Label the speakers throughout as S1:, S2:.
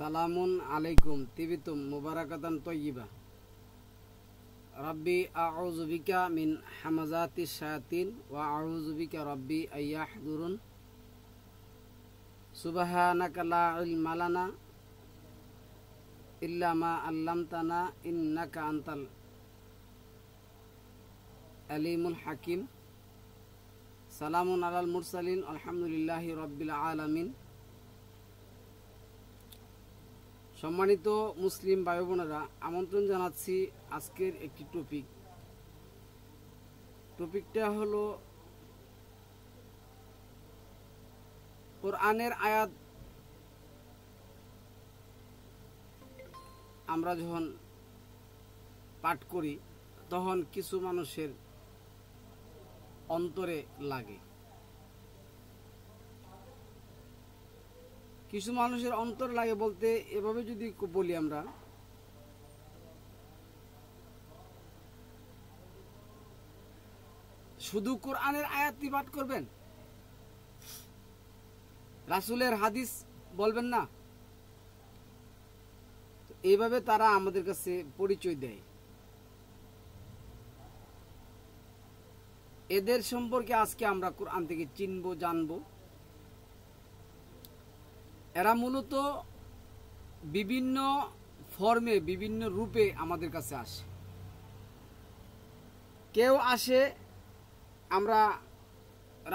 S1: সালামুন আলাইকুম তিবিতুম মুবারাকাতান তয়্যিবা। রাব্বি আউযু বিকা মিন হামাযাতিশ শায়াতিন ওয়া আউযু বিকা রাব্বি আইয়াহদুরুন। সুবহানাকা লা ইলমা লানা ইল্লা মা আল্লামতানা ইন্নাকা আনতাল আলিমুল হাকিম। সালামুন আলাল মুরসালিন আলহামদুলিল্লাহি রাব্বিল আলামিন। সম্মানিত মুসলিম ভাই বোনেরা, আমন্ত্রণ জানাচ্ছি আজকের একটি টপিকটা হলো কোরআনের আয়াত আমরা যখন পাঠ করি তখন কিছু মানুষের অন্তরে লাগে। কিছু মানুষের অন্তর লাগে বলতে এভাবে যদি বলি, আমরা শুধু কোরআনের আয়াতই পাঠ করবেন, রাসূলের হাদিস বলবেন না, এইভাবে তারা আমাদের কাছে পরিচয় দেয়। এদের সম্পর্কে আজকে আমরা কোরআন থেকে চিনব, জানব। এরা মূলত বিভিন্ন ফর্মে, বিভিন্ন রূপে আমাদের কাছে আসে। কেউ আসে আমরা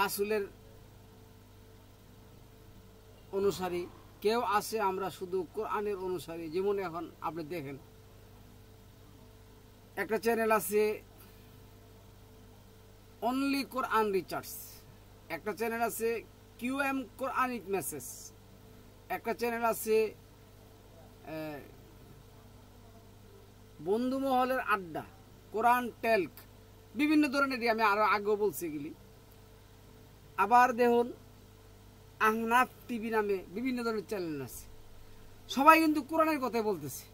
S1: রাসূলের অনুসারী, কেউ আসে আমরা শুধু কোরআনের অনুসারী। যেমন এখন আপনি দেখেন একটা চ্যানেল আছে অনলি কোরআন রিচার্জ, একটা চ্যানেল আছে QM কোরআনিক মেসেজ, একটা চ্যানেল আছে বন্ধু মহলের আড্ডা, কোরআন টেলক, বিভিন্ন ধরনের, আমি আরো আগেও বলছি এগুলি। আবার দেখুন আহনাফ টিভি নামে বিভিন্ন ধরনের চ্যানেল আছে। সবাই কিন্তু কোরআনের কথাই বলতেছে,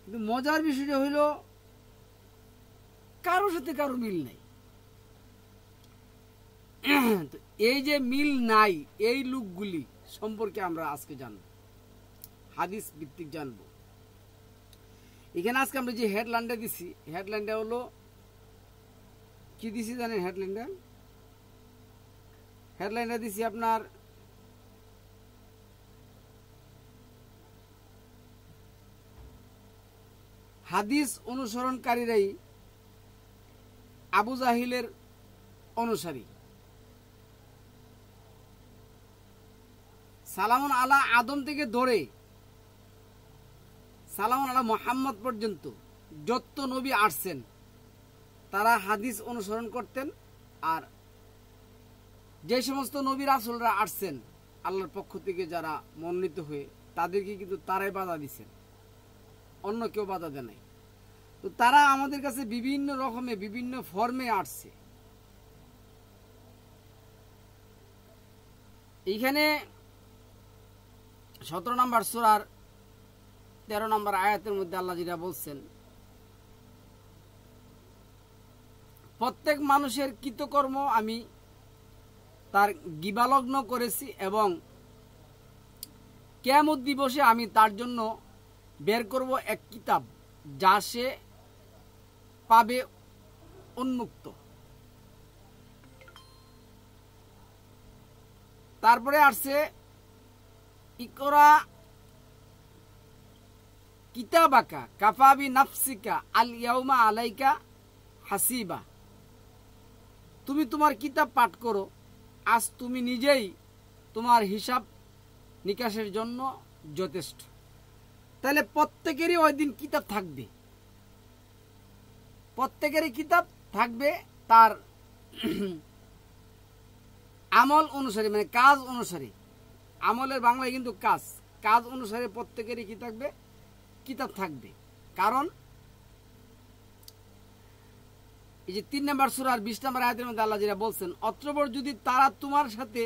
S1: কিন্তু মজার বিষয়টা হইল কারোর সাথে কারো মিল নাই। তো এই যে মিল নাই, এই লোকগুলি সম্পর্কে আমরা আজকে জানব, হাদিস ভিত্তিক জানব। এখানে আজকে আমরা যে হেডলাইনটা দিছি, হেডলাইনটা হলো কি দিছি জানেন? হেডলাইনটা দিছি আপনার হাদিস অনুসরণকারীরাই আবু জাহিলের অনুসারী। সালামুন আলা আদম থেকে ধরে সালামুন আলা মুহাম্মদ পর্যন্ত যত নবী আসছেন তারা হাদিস অনুসরণ করতেন। আর যে সমস্ত নবী রাসূলরা আসছেন আল্লাহর পক্ষ থেকে, যারা মনোনীত হয়ে, তাদেরকে কিন্তু তারাই বাধা দিচ্ছেন, অন্য কেউ বাধা দেয় নাই। তো তারা আমাদের কাছে বিভিন্ন রকমে, বিভিন্ন ফর্মে আসছে। এইখানে 17 নম্বর সূরার 13 নম্বর আয়াতের মধ্যে আল্লাহ যেটা বলছেন, প্রত্যেক মানুষের কৃতকর্ম আমি তার গিবালগ্ন করেছি এবং কিয়ামত দিবসে আমি তার জন্য বের করব এক কিতাব যা সে পাবে উন্মুক্ত। তারপরে আসছে ইকরা কিতাবাকা কাফা বিনাফসিকা আল ইয়াউমা আলাইকা হাসিবা। তুমি তোমার কিতাব পাঠ করো, আজ তুমি নিজেই তোমার হিসাব নিকাশের জন্য যথেষ্ট। তাহলে প্রত্যেকেরই ওই দিন কিতাব থাকবে, প্রত্যেকেরই কিতাব থাকবে তার আমল অনুসারে, মানে কাজ অনুসারে। আমলের বাংলায় কিন্তু কাজ অনুসারে প্রত্যেকেরই কি থাকবে? কিতাব থাকবে। কারণ এই যে 3 নম্বর সূরার 20 নম্বর আয়াতের মধ্যে আল্লাহ যেটা বলছেন, অতঃপর যদি তারা তোমার সাথে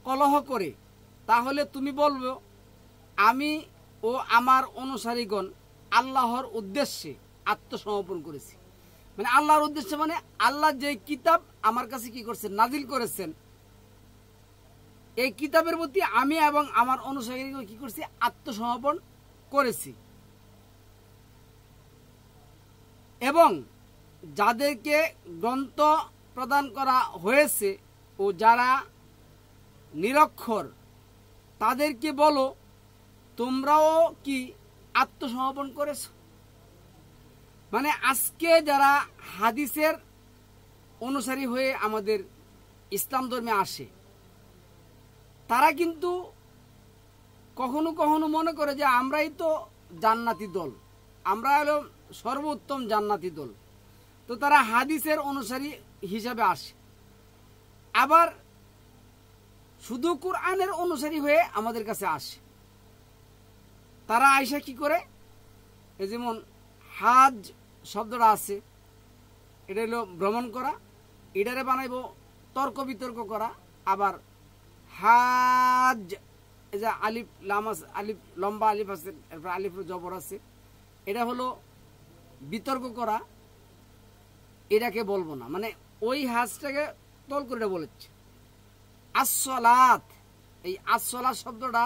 S1: কলহ করে তাহলে তুমি বলবে আমি ও আমার অনুসারীগণ আল্লাহর উদ্দেশ্যে আত্মসমর্পণ করেছি। মানে আল্লাহর উদ্দেশ্যে, মানে আল্লাহ যে কিতাব আমার কাছে কি করছেন, নাজিল করেছেন, এই কিতাবের প্রতি আমি এবং আমার অনুসারীকে কি করছি? আত্মসমর্পণ করেছি। এবং যাদেরকে গ্রন্থ প্রদান করা হয়েছে ও যারা নিরক্ষর তাদেরকে বলো, তোমরাও কি আত্মসমর্পণ করেছ? মানে আজকে যারা হাদিসের অনুসারী হয়ে আমাদের ইসলাম ধর্মে আসে, তারা কিন্তু কখনো কখনো মনে করে যে আমরাই তো জান্নাতি দল, আমরা হলো সর্বোত্তম জান্নাতি দল। তো তারা হাদিসের অনুসারী হিসাবে আসে, আবার শুধু কোরআনের অনুসারী হয়ে আমাদের কাছে আসে। তারা আয়সা কি করে? এই যেমন হাজ শব্দটা আছে, এটা হলো ভ্রমণ করা, এটারে বানাইব তর্ক বিতর্ক করা। আবার হাজ, এই যে আলিফ লামাস, আলিফ লম্বা আলিফ আছে, এরপর আলিফ জবর আছে, এটা হলো বিতর্ক করা, এটাকে বলবো না। মানে ওই হাজটাকে তল করে বলেছে। আসসালাত, এই আসসালাত শব্দটা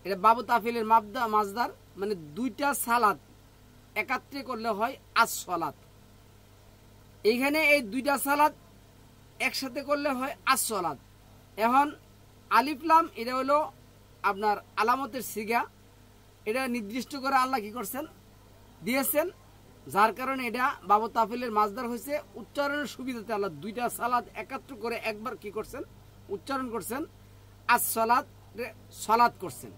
S1: এটা বাবু তাফিলের মাজদার, মানে দুইটা সালাত একাত্রে করলে হয় আসসালাত। এইখানে এই দুইটা সালাত একসাথে করলে হয় আসসালাত। এখন আলিফ লাম এটা হলো আপনার আলামতের সিগা, এটা নির্দিষ্ট করে আল্লাহ কি করছেন? দিয়েছেন, যার কারণে এটা বাবু তাফিলের মাজদার হয়েছে। উচ্চারণের সুবিধাতে আল্লাহ দুইটা সালাত একাত্র করে একবার কি করছেন? উচ্চারণ করছেন, আসসালাত সালাত করছেন।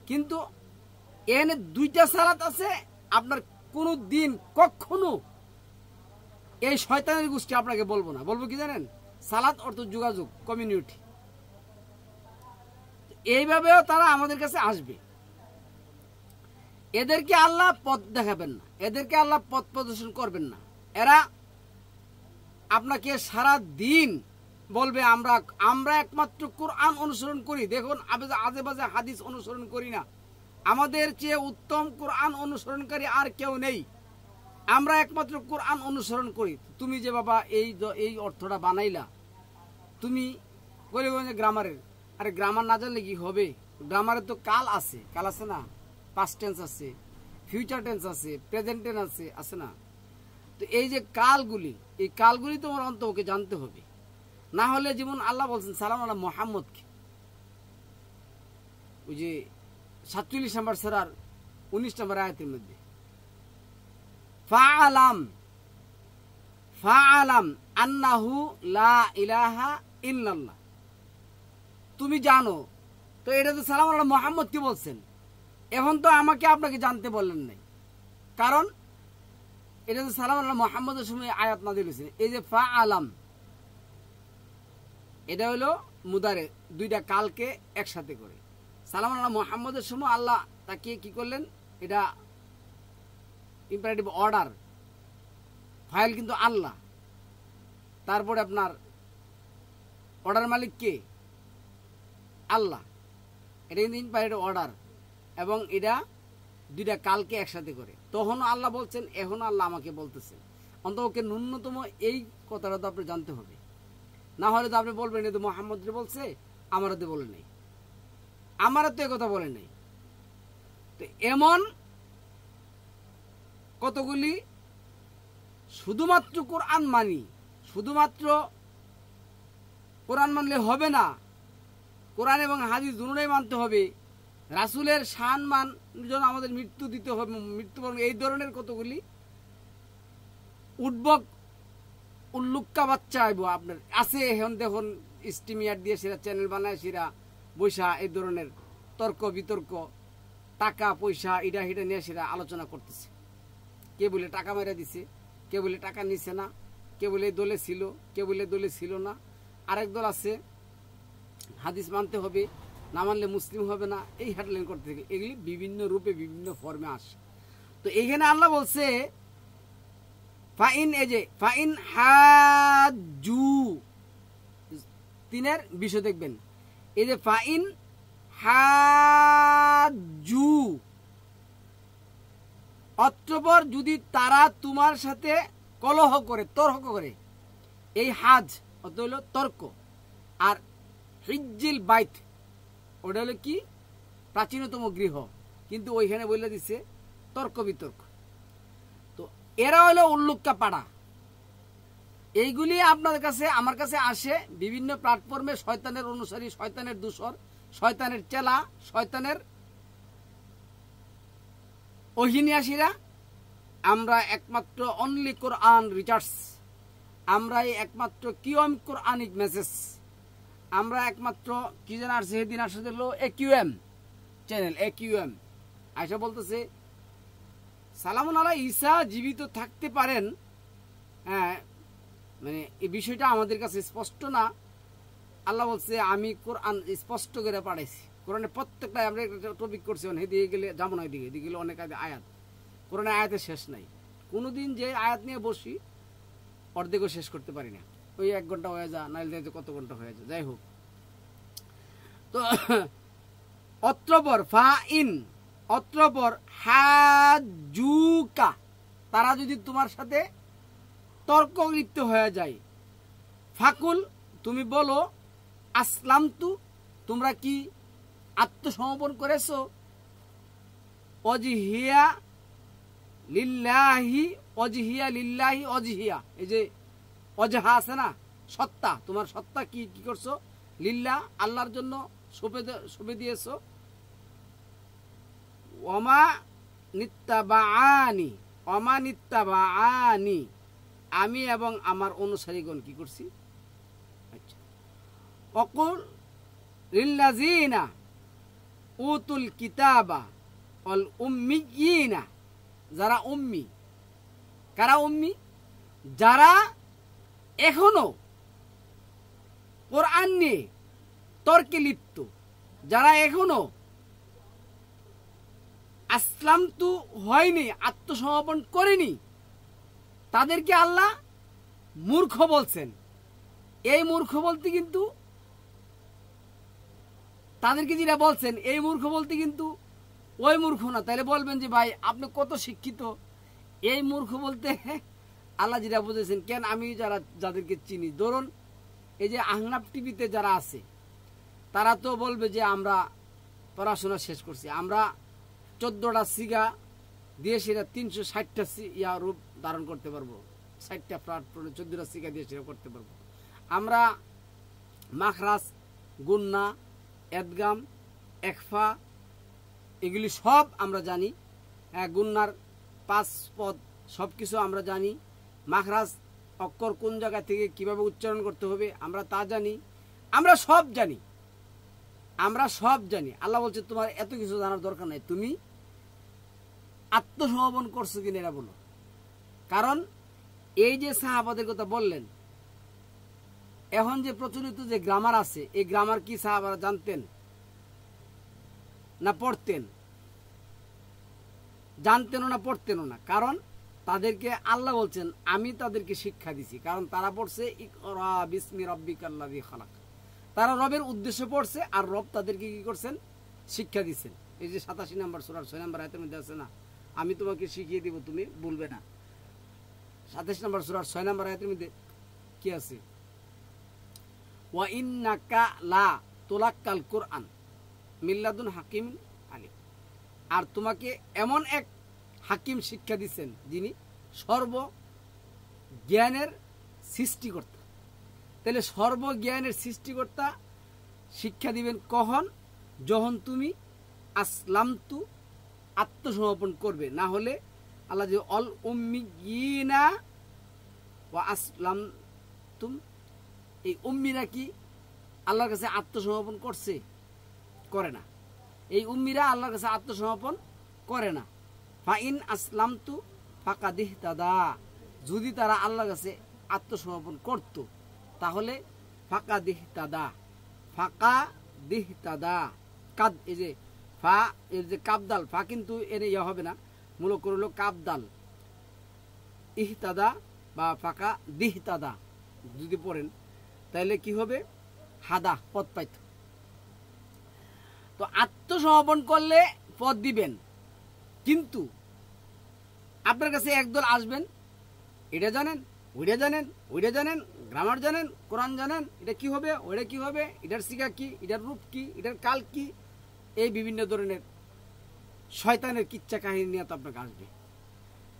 S1: কিন্তু এখানে দুইটা সালাত আছে। আপনার কোনো দিন কখনো এই শয়তানের গোষ্ঠী আপনাকে বলবো না, বলবো কি জানেন? সালাত অর্থ যোগাযোগ, কমিউনিটি। এইভাবেও তারা আমাদের কাছে আসবে। এদেরকে আল্লাহ পথ দেখাবেন না, এদেরকে আল্লাহ পথ প্রদর্শন করবেন না। এরা আপনাকে সারা দিন বলবে আমরা একমাত্র কোরআন অনুসরণ করি, দেখুন আজে বাজে হাদিস অনুসরণ করি না, আমাদের চেয়ে উত্তম কোরআন অনুসরণকারী আর কেউ নেই, আমরা একমাত্র কোরআন অনুসরণ করি। তুমি যে বাবা এই অর্থটা বানাইলা, তুমি বলে গ্রামারের, আরে গ্রামার না জানলে কি হবে? গ্রামারের তো কাল আছে, কাল আছে না, পাস্ট টেন্স আছে, ফিউচার টেন্স আছে, প্রেজেন্ট টেন্স আছে, আছে না? তো এই যে কালগুলি, এই কালগুলি তোমার অন্তকে জানতে হবে। না হলে যেমন আল্লাহ বলছেন সালাম আল্লাহ মোহাম্মদকে, ওই যে 47 নম্বর সূরার 19 নম্বর আয়াতের মধ্যে, ফাআলাম আন্নাহু লা ইলাহা ইল্লাল্লাহ, তুমি জানো। তো এটা তো সালাম আল্লাহ মোহাম্মদকে বলছেন। এখন তো আমাকে আপনাকে জানতে বললেন নাই, কারণ এটা তো সালাম আল্লাহ মোহাম্মদের সময় আয়াত নাযিল হয়েছে। এই যে ফাআলাম, এটা হলো মুদারে, দুইটা কালকে একসাথে করে। সালাম আল্লাহ মোহাম্মদের সময় আল্লাহ তাকে কি করলেন? এটা ইম্পারেটিভ অর্ডার, ফাইল কিন্তু আল্লাহ। তারপরে আপনার অর্ডার মালিক কে? আল্লাহ। এটা কিন্তু ইম্পারেটিভ অর্ডার, এবং এটা দুইটা কালকে একসাথে করে। তখন আল্লাহ বলছেন, এখন আল্লাহ আমাকে বলতেছেন। অন্তত ন্যূনতম এই কথাটা তো আপনি জানতে হবে, না হলে তো আপনি বলবেন এটা তো মোহাম্মদ বলছে, আমারা তো বলে নাই, আমারা তো কথা বলে নাই। তো এমন কতগুলি শুধুমাত্র কোরআন মানি, শুধুমাত্র কোরআন মানলে হবে না, কোরআন এবং হাদিস দুটোই মানতে হবে। রাসূলের শান মান জন্য আমাদের মৃত্যু দিতে হবে, মৃত্যুবরণ, এই ধরনের কতগুলি উদ্ভব উল্লুক্কা বাচ্চা আইব আপনার আছে। এখন দেখুন স্টিমিয়ার দিয়ে সেরা চ্যানেল বানায়, সেরা বৈশা এই ধরনের তর্ক বিতর্ক, টাকা পয়সা এটা সেটা নিয়ে সেরা আলোচনা করতেছে। কে বলে টাকা মেরে দিছে, কে বলে টাকা নিছে না, কে বলে দলে ছিল, কে বলে দলে ছিল না। আরেক দল আছে হাদিস মানতে হবে, না মানলে মুসলিম হবে না, এই হেডলাইন করতে থাকে। এগুলি বিভিন্ন রূপে বিভিন্ন ফর্মে আসে। তো এইখানে আল্লাহ বলছে ফাইন হাজু, তিনের বিষয় দেখবেন। এই যে ফাইন হাজু, অতঃপর যদি তারা তোমার সাথে কলহ করে, তর্ক করে, এই হাজ অর্থ হলো তর্ক, আর হিজ্জিল বাইত, ওটা হলো কি প্রাচীনতম গৃহ, কিন্তু ওইখানে বলে দিছে তর্ক বিতর্ক। তো এরা হলো উল্লুক্কা পাড়া। এইগুলি আপনাদের কাছে আমার কাছে আসে বিভিন্ন প্ল্যাটফর্মে, শয়তানের অনুসারী, শয়তানের দূষর, শয়তানের চেলা, শয়তানের অহিনিয়াসীরা। আমরা একমাত্র অনলি কোরআন রিচার্স, আমরাই একমাত্র কিওম কোরআনিক মেসেজ, আমরা একমাত্র কি যেন আর সেদিন আসে দিল একিউএম চ্যানেল, একিউএম আয়সা বলতেছে সালামুন আলা ঈসা জীবিত থাকতে পারেন। হ্যাঁ, মানে এই বিষয়টা আমাদের কাছে স্পষ্ট না। আল্লাহ বলছে আমি কোরআন স্পষ্ট করে পাঠাইছি। কোরআনের প্রত্যেকটা আমরা একটা টপিক করছি, এদিকে গেলে যাবো না, এদিকে গেলে অনেক আয়াত, কোরআনের আয়াতের শেষ নাই। কোনোদিন যে আয়াত নিয়ে বসি অর্ধেকও শেষ করতে পারি না, ওই 1 ঘন্টা হয়ে যা, নাইলে কত ঘন্টা হয়ে যায়। যাই হোক, তো অত্রপর ফা ইন, অত্রপর হাজুকা, তারা যদি তোমার সাথে তর্ক লিপ্ত হয়ে যায়, ফাকুল তুমি বলো আসলামতু, তোমরা কি আত্মসমর্পণ করেছো, অজহিয়া লিল্লাহি, অজহিয়া লিল্লাহি, অজহিয়া এই যে অজহা আছে না, সত্তা, তোমার সত্তা কি কি করছো, লিল্লাহ আল্লাহর জন্য সঁপে দিয়েছো। ওমা নিত্তাবাআনি, ওমা নিত্তাবাআনি, আমি এবং আমার অনুসারীগণ কি করছি। আচ্ছা, অকুল লিল্লাযিনা উতুল কিতাবা অল উম্মিয়িনা, যারা উম্মি, কারা উম্মি, যারা এখনো কোরআন নিয়ে তর্কে লিপ্ত, যারা এখনো আসলামতু হয়নি, আত্মসমর্পণ করেনি, তাদেরকে আল্লাহ মূর্খ বলছেন। এই মূর্খ বলতে কিন্তু তাদেরকে যেটা বলছেন, এই মূর্খ বলতে কিন্তু ওই মূর্খ না। তাহলে বলবেন যে ভাই আপনি কত শিক্ষিত, এই মূর্খ বলতে আল্লাহ যেটা বুঝেছেন। কেন আমি যাদেরকে চিনি, ধরুন এই যে আহনাফ টিভিতে যারা আছে, তারা তো বলবে যে আমরা পড়াশোনা শেষ করছি, আমরা 14টা সিগা দিয়ে সেটা 360টা রূপ ধারণ করতে পারবো, 60টা প্ল্যাটফর্মে 14টা সিগা দিয়ে সেটা করতে পারবো। আমরা মাখরাজ, গুন্না, এদগাম, একফা এগুলি সব আমরা জানি। গুন্নার 5 পদ সব কিছু আমরা জানি। মাখরাজ অক্ষর কোন জায়গা থেকে কিভাবে উচ্চারণ করতে হবে আমরা তা জানি। আমরা সব জানি, আমরা সব জানি। আল্লাহ বলছে তোমার এত কিছু জানার দরকার নাই, তুমি আত্মসমর্পণ করছো কিনা এরা বলো। কারণ এই যে সাহাবাদের কথা বললেন, এখন যে প্রচলিত যে গ্রামার আছে, এই গ্রামার কি সাহাবারা জানতেন না পড়তেন? জানতেনও না, পড়তেনও না। কারণ তাদেরকে আল্লাহ বলছেন আমি তাদেরকে শিক্ষা দিছি, কারণ তারা পড়ছে ইকরা বিসমি রাব্বিকাল্লাযী খালাক, তারা রবের উদ্দেশ্যে পড়ছে, আর রব তাদেরকে কি করছেন, শিক্ষা দিচ্ছেন। এই যে 87 নম্বর সূরার 6 নম্বর আয়াতের মধ্যে আছে না, আমি তোমাকে শিখিয়ে দিব তুমি বলবে না। 27 নম্বর সূরার 6 নম্বর আয়াতের মধ্যে কি আছে, ওয়া ইন্নাকা লা তুলাক্কাল কুরআন মিল্লাদুন হাকিম আলিম, আর তোমাকে এমন এক হাকিম শিক্ষা দিচ্ছেন যিনি সর্বজ্ঞানের সৃষ্টিকর্তা। তাহলে সর্বজ্ঞানের সৃষ্টিকর্তা শিক্ষা দিবেন কখন, যখন তুমি আসলামতু আত্মসমর্পণ করবে। না হলে আল্লাহ যে অল উম্মিয়িনা ওয়া আসলামতুম, এই উম্মিরা কি আল্লাহর কাছে আত্মসমর্পণ করছে? করে না। এই উম্মিরা আল্লাহর কাছে আত্মসমর্পণ করে না। ফাইন আসলামতু ফাকাদিহতাদা, যদি তারা আল্লাহর কাছে আত্মসমর্পণ করত তাহলে ফাকাদিহতাদা, ফাকাদিহতাদা, কাদ এই যে ফা এর যে কাবদাল, ফা কিন্তু এর ইয়া হবে না, মূল করলো কাবদাল, ইহতাদা বা ফাকা দিহতাদা যদি পড়েন তাহলে কি হবে, হাদা, পদ পাইত। তো আত্মসমর্পণ করলে পদ দিবেন, কিন্তু আপনার কাছে একদল আসবেন, এটা জানেন, ওইটা জানেন, ওইটা জানেন, গ্রামার জানেন, কোরআন জানেন, এটা কি হবে, ওটা কি হবে, এটার সিগা কি, এটার রূপ কি, এটার কাল কি, এই বিভিন্ন ধরনের শয়তানের কিচ্ছা কাহিনী নিয়ে তো আপনাকে আসবে।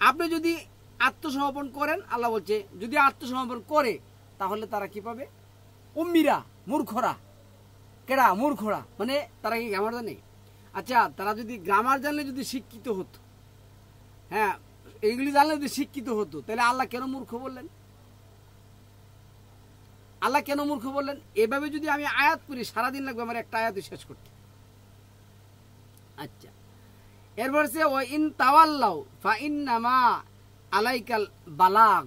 S1: আপনি যদি আত্মসমর্পণ করেন, আল্লাহ বলছে যদি আত্মসমর্পণ করে তাহলে তারা কি পাবে? উম্মিরা, মূর্খরা। কেডা? মূর্খরা। মানে তারা কি গ্রামার জানে? আচ্ছা, তারা যদি গ্রামার জানলে যদি শিক্ষিত হতো, হ্যাঁ এইগুলি জানলে যদি শিক্ষিত হতো, তাহলে আল্লাহ কেন মূর্খ বললেন? আল্লাহ কেন মূর্খ বললেন? এভাবে যদি আমি আয়াত করি সারাদিন লাগবে আমার একটা আয়াত শেষ করতে। আচ্ছা, এরপর সে ওয়া ইন তাওয়াল্লাউ ফাইন্নামা আলাইকাল বালাগ,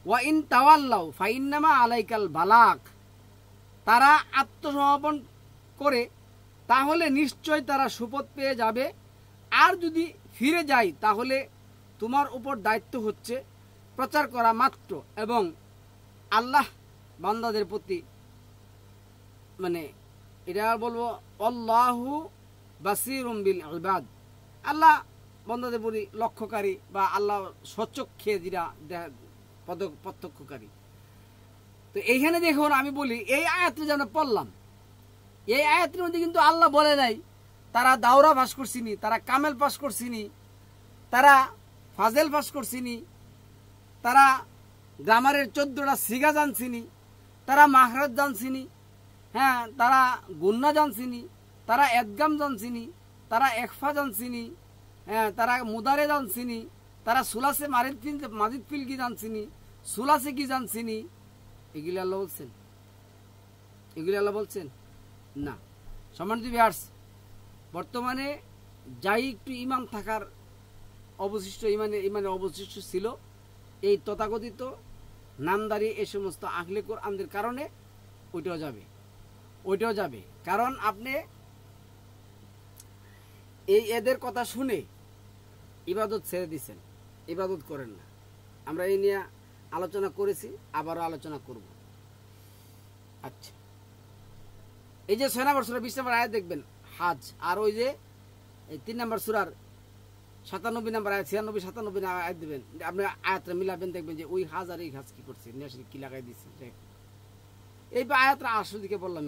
S1: ওয়া ইন তাওয়াল্লাউ ফাইন্নামা আলাইকাল বালাগ। তারা আত্মসমর্পণ করে তাহলে নিশ্চয় তারা সুপথ পেয়ে যাবে, আর যদি ফিরে যায় তাহলে তোমার উপর দায়িত্ব হচ্ছে প্রচার করা মাত্র, এবং আল্লাহ বান্দাদের প্রতি মানে এটা বলবো আল্লাহু বাসীরুম বিল ইবাদ, আল্লাহ বান্দাদের প্রতি লক্ষ্যকারী বা আল্লাহ সচক্ষে যেটা প্রত্যক্ষকারী। তো এইখানে দেখুন আমি বলি এই আয়াতটা যে আমরা পড়লাম, এই আয়াতের মধ্যে কিন্তু আল্লাহ বলে নাই তারা দাওরা পাস করছিনি, তারা কামেল পাস করছিনি, তারা ফাজেল পাস করছিনি, তারা গ্রামারের 14টা সিগা জানছিনি, তারা মাখরাজ জানছিনি, হ্যাঁ তারা গুন্না জানছিনি, তারা এদগাম জানছিনি, তারা একফা জানছিনি, হ্যাঁ তারা মুদারে জানছিনি, তারা সুলাসে মাজিদ ফিল কি জানছিনি, সুলাসে কি জানছিনি। এগুলি আল্লাহ বলছেন? এগুলি আল্লাহ বলছেন না। সম্মানিত ভিউয়ার্স, বর্তমানে যাই একটু ইমাম থাকার অবশিষ্ট ইমানের অবশিষ্ট ছিল, এই তথাকথিত নামদারি এই সমস্ত আহলে কোরআনদের কারণে ওইটাও যাবে। কারণ আপনি এই এদের কথা শুনে ইবাদত ছেড়ে দিচ্ছেন, ইবাদত করেন না। আমরা এই নিয়ে আলোচনা করেছি, আবারও আলোচনা করব। আচ্ছা, এই যে 6 নম্বর সূরা 20 নম্বর আয়াত দেখবেন হাজ, আর ওই যে এই 3 নম্বর সূরার 97 নম্বর আয়াত, 96 97 আয়াত দেবেন, আপনি আয়াতটা মিলাবেন, দেখবেন যে ওই হাজ আর এই হাজ কি করছে, নেশারি কি লাগাই দিচ্ছে। এই আয়াতটা আসল দিকে বললাম।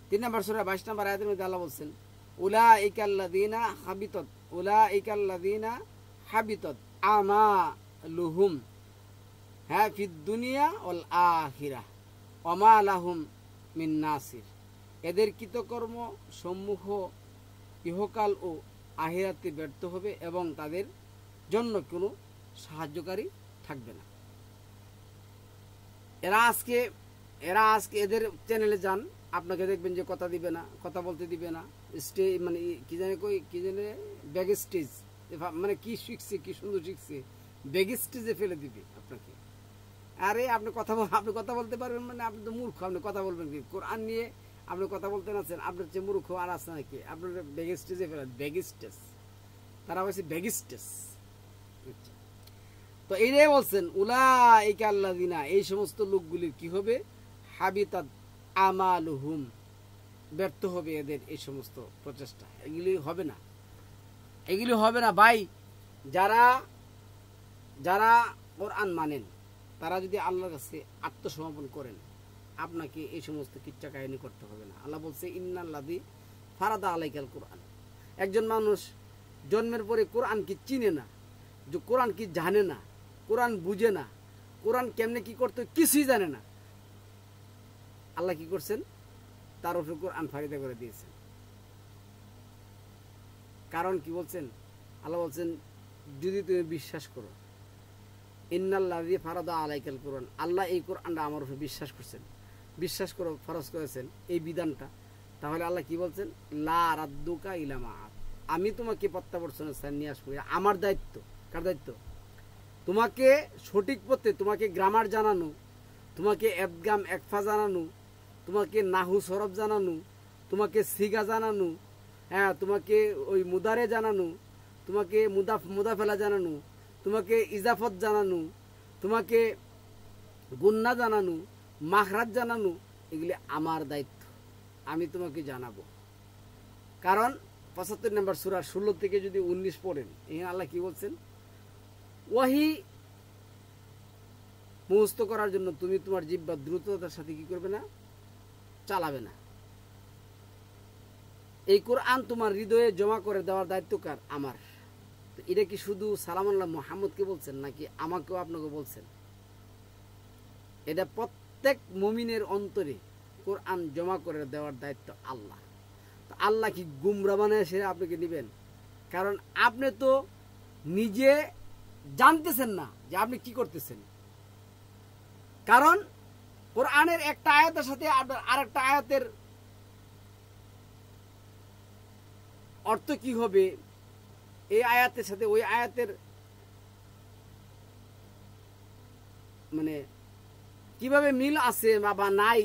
S1: 3 নম্বর সূরা 22 নম্বর আয়াতের মধ্যে আল্লাহ বলছেন উলাইকাল্লাযীনা হাবিতাত আমালুহুম হ্যাঁ ফিদ দুনিয়া ওয়াল আখিরাহ ওয়া মা লাহুম মিন নাসির। এদের কৃতকর্ম সম্মুখ ইহকাল ও আখিরাতে ব্যর্থ হবে এবং তাদের জন্য কোনো সাহায্যকারী থাকবে না। এরা আজকে এদের চ্যানেলে যান, আপনাকে দেখবেন যে কথা দিবে না, কথা বলতে দিবে না, স্টেজ মানে কি জানে ব্যাগ স্টেজ, মানে কি শিখছে, কি সুন্দর শিখছে, ব্যাগ স্টেজে ফেলে দিবে আপনাকে। আরে আপনি কথা বলতে পারবেন, মানে আপনি তো মূর্খ, আপনি কথা বলবেন কি? কোরআন নিয়ে আপনি কথা বলতে আছেন, আপনার চেয়ে মূর্খ আর আছে নাকি? আপনার ব্যাগ স্টেজে ফেলে, ব্যাগ স্টেজ, তারা বলছে ব্যাগ স্টেজ। তো এটাই বলছেন উলাইকা আল্লাযিনা, এই সমস্ত লোকগুলির কি হবে? হাবিতাত আমালুহুম, ব্যর্থ হবে এদের এই সমস্ত প্রচেষ্টা। এগুলি হবে না ভাই। যারা কোরআন মানেন, তারা যদি আল্লাহর কাছে আত্মসমর্পণ করেন, আপনাকে এই সমস্ত কিচ্ছা কাহিনী করতে হবে না। আল্লাহ বলছে ইন্নাল্লাযী ফারাদা আলাইকাল কোরআন। একজন মানুষ জন্মের পরে কোরআন কি চিনে না, যে কোরআন কি জানে না, কোরআন বুঝে না, কোরআন কেমনে কি করতে কিছুই জানে না, আল্লাহ কি করছেন? তার উপর কোরআন ফারিদা করে দিয়েছেন। কারণ কি বলছেন? আল্লাহ বলছেন যদি তুমি বিশ্বাস করো, ইন্নাল্লাযী ফারাদা আলাইকাল কোরআন, আল্লাহ এই কোরআনটা আমার উপর বিশ্বাস করো, ফরজ করেছেন এই বিধানটা। তাহলে আল্লাহ কি বলছেন? লা রাদ্দুকা ইলা মাআদ, আমি তোমাকে প্রত্যাবর্তনের স্থানে নিয়ে আসবো। আমার দায়িত্ব। কার দায়িত্ব? তোমাকে সঠিক পথে, তোমাকে গ্রামার জানানো, তোমাকে এদগাম একফা জানানো, তোমাকে নাহু সরফ জানানো, তোমাকে সিগা জানানো, হ্যাঁ তোমাকে ওই মুদারে জানানো, তোমাকে মুদাফেলা জানানো, তোমাকে ইজাফত জানানো, তোমাকে গুন্না জানানো, মাখরাজ জানানো, এগুলি আমার দায়িত্ব, আমি তোমাকে জানাবো। কারণ 75 নম্বর সূরা 16 থেকে যদি 19 পড়েন, এখানে আল্লাহ কি বলছেন? ওয়াহি মুখস্থ করার জন্য তুমি তোমার জিহ্বা দ্রুততার সাথে কি করবে না, চালাবে না। এই কোরআন তোমার হৃদয়ে জমা করে দেওয়ার দায়িত্ব কার? আমার। তো এটা কি শুধু সালামুল্লাহ মুহাম্মদকে বলছেন নাকি আমাকেও আপনাকে বলছেন? এটা প্রত্যেক মুমিনের অন্তরে কোরআন জমা করে দেওয়ার দায়িত্ব আল্লাহ। তো আল্লাহ কি গুমরা বানায় সে আপনাকে দিবেন? কারণ আপনি তো নিজে জানতেছেন না যে আপনি কি করতেছেন। কারণ কোরআনের একটা আয়াতের সাথে আরেকটা আয়াতের অর্থ কি হবে, এই আয়াতের সাথে ওই আয়াতের মানে কিভাবে মিল আছে বা নাই,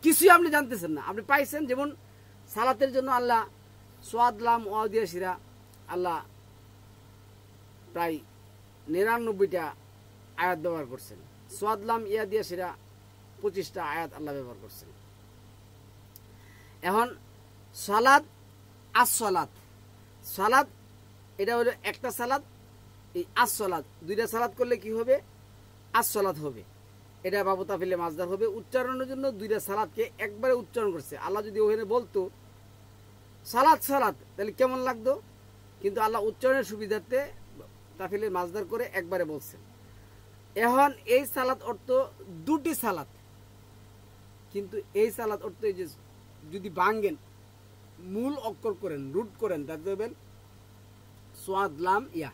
S1: কিছুই আপনি জানতেছেন না। আপনি পাইছেন যেমন সালাতের জন্য আল্লাহ সোয়াদলাম ওয়াদিয়া শিরা আল্লাহ প্রায় 99টা আয়াত ব্যবহার করছেন। সোয়াদলাম ইয়াদিয়া শিরা 25টা আয়াত আল্লাহ ব্যবহার করছেন। এখন সালাত আসসালাত, সালাত এটা হলো একটা সালাত, এই আসসালাত দুইটা সালাত করলে কি হবে? আসসালাত হবে। এটা বাবু তাফিলে মাজদার হবে। উচ্চারণের জন্য দুইটা সালাতকে একবারে উচ্চারণ করছে। আল্লাহ যদি ওখানে বলতো সালাত সালাত তাহলে কেমন লাগতো, কিন্তু আল্লাহ উচ্চারণের সুবিধার্থে তাফিলে মাজদার করে একবারে বলছেন। এখন এই সালাত অর্থ দুটি সালাত, কিন্তু এই সালাত অর্থ এই যে যদি ভাঙ্গেন মূল অক্ষর করেন রুট করেন তাতে দেবেন সোয়াদলাম ইয়া।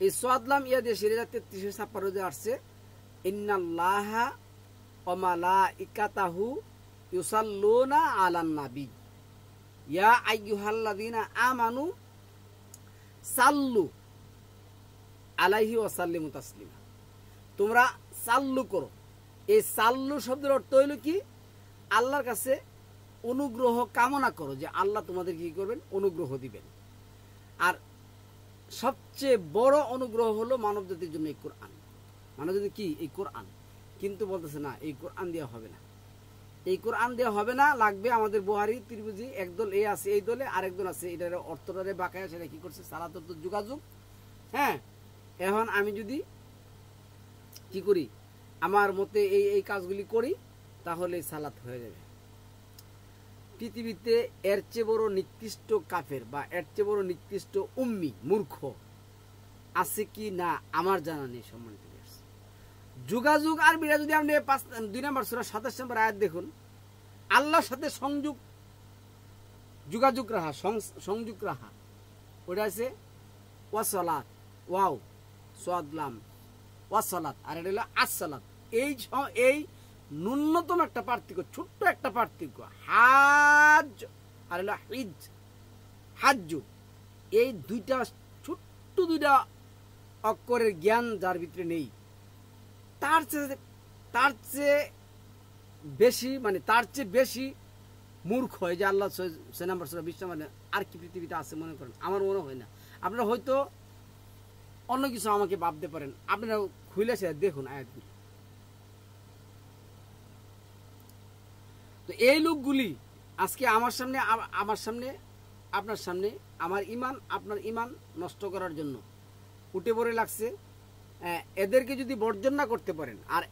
S1: এই সোয়াদলাম ইয়া দিয়ে সিরিয়া 3356 আসছে ইন্নাল্লাহা ওয়া মালাইকাতাহু ইউসাল্লুনা আলান নাবী ইয়া আইয়ুহাল্লাযীনা আমানু সাল্লু আলাইহি ওয়া সাল্লিমু তাসলিমা। তোমরা সাল্লু করো। এই সাল্লু শব্দের অর্থ হইল কি? আল্লাহর কাছে অনুগ্রহ কামনা করো, যে আল্লাহ তোমাদের কি করবেন? অনুগ্রহ দিবেন। আর সবচেয়ে বড় অনুগ্রহ হলো মানব জাতির জন্য এই কোরআন। মানব জাতি কি? এই কোরআন। কিন্তু বলতেছে না, এই কোরআন দেওয়া হবে না, এই কোরআন দেওয়া হবে না, লাগবে আমাদের বুহারি ত্রিভুজি একদল এই আছে, এই দলে আরেক দল আছে, এটার অর্থটারে বাঁকায় সেটা কি করছে? সালাত অর্থ যোগাযোগ। হ্যাঁ, এখন আমি যদি কি করি, আমার মতে এই এই কাজগুলি করি, তাহলে সালাত হয়ে যাবে। পৃথিবীতে এর চেয়ে বড় নিকৃষ্ট কাফের বা এর চেয়ে বড় নিকৃষ্ট উম্মি মূর্খ আছে কি না আমার জানা নেই। সম্মানিত যোগাযোগ আর বিরা যদি আপনি 2 নম্বর সূরা 27 নম্বর আয়াত দেখুন, আল্লাহর সাথে সংযোগ যোগাযোগ রাখা, সংযোগ রাখা, ওটা আছে ওয়াসালাত, ওয়াও সাদলাম ওয়াসালাত, আর এটা হলো আসসালাত। এই ন্যূনতম একটা পার্থক্য, ছোট্ট একটা পার্থক্য। হাজ আর হলো হিজ, হাজ্জু, এই দুইটা ছোট্ট দুইটা অক্ষরের জ্ঞান যার ভিতরে নেই, তার চেয়ে বেশি মূর্খ হয় যে আল্লাহ 6 নম্বর সূরা 20 মানে আর কি পৃথিবীতে আছে মনে করেন? আমার মনে হয় না। আপনারা হয়তো অন্য কিছু আমাকে ভাবতে পারেন, আপনারা খুলেছে দেখুন আয়াতগুলি। তো এই লোকগুলি আজকে আমার সামনে আপনার সামনে আমার ইমান আপনার ইমান নষ্ট করার জন্য উঠে পড়ে লাগছে। এদেরকে যদি বর্জন না করতে পারেন, আর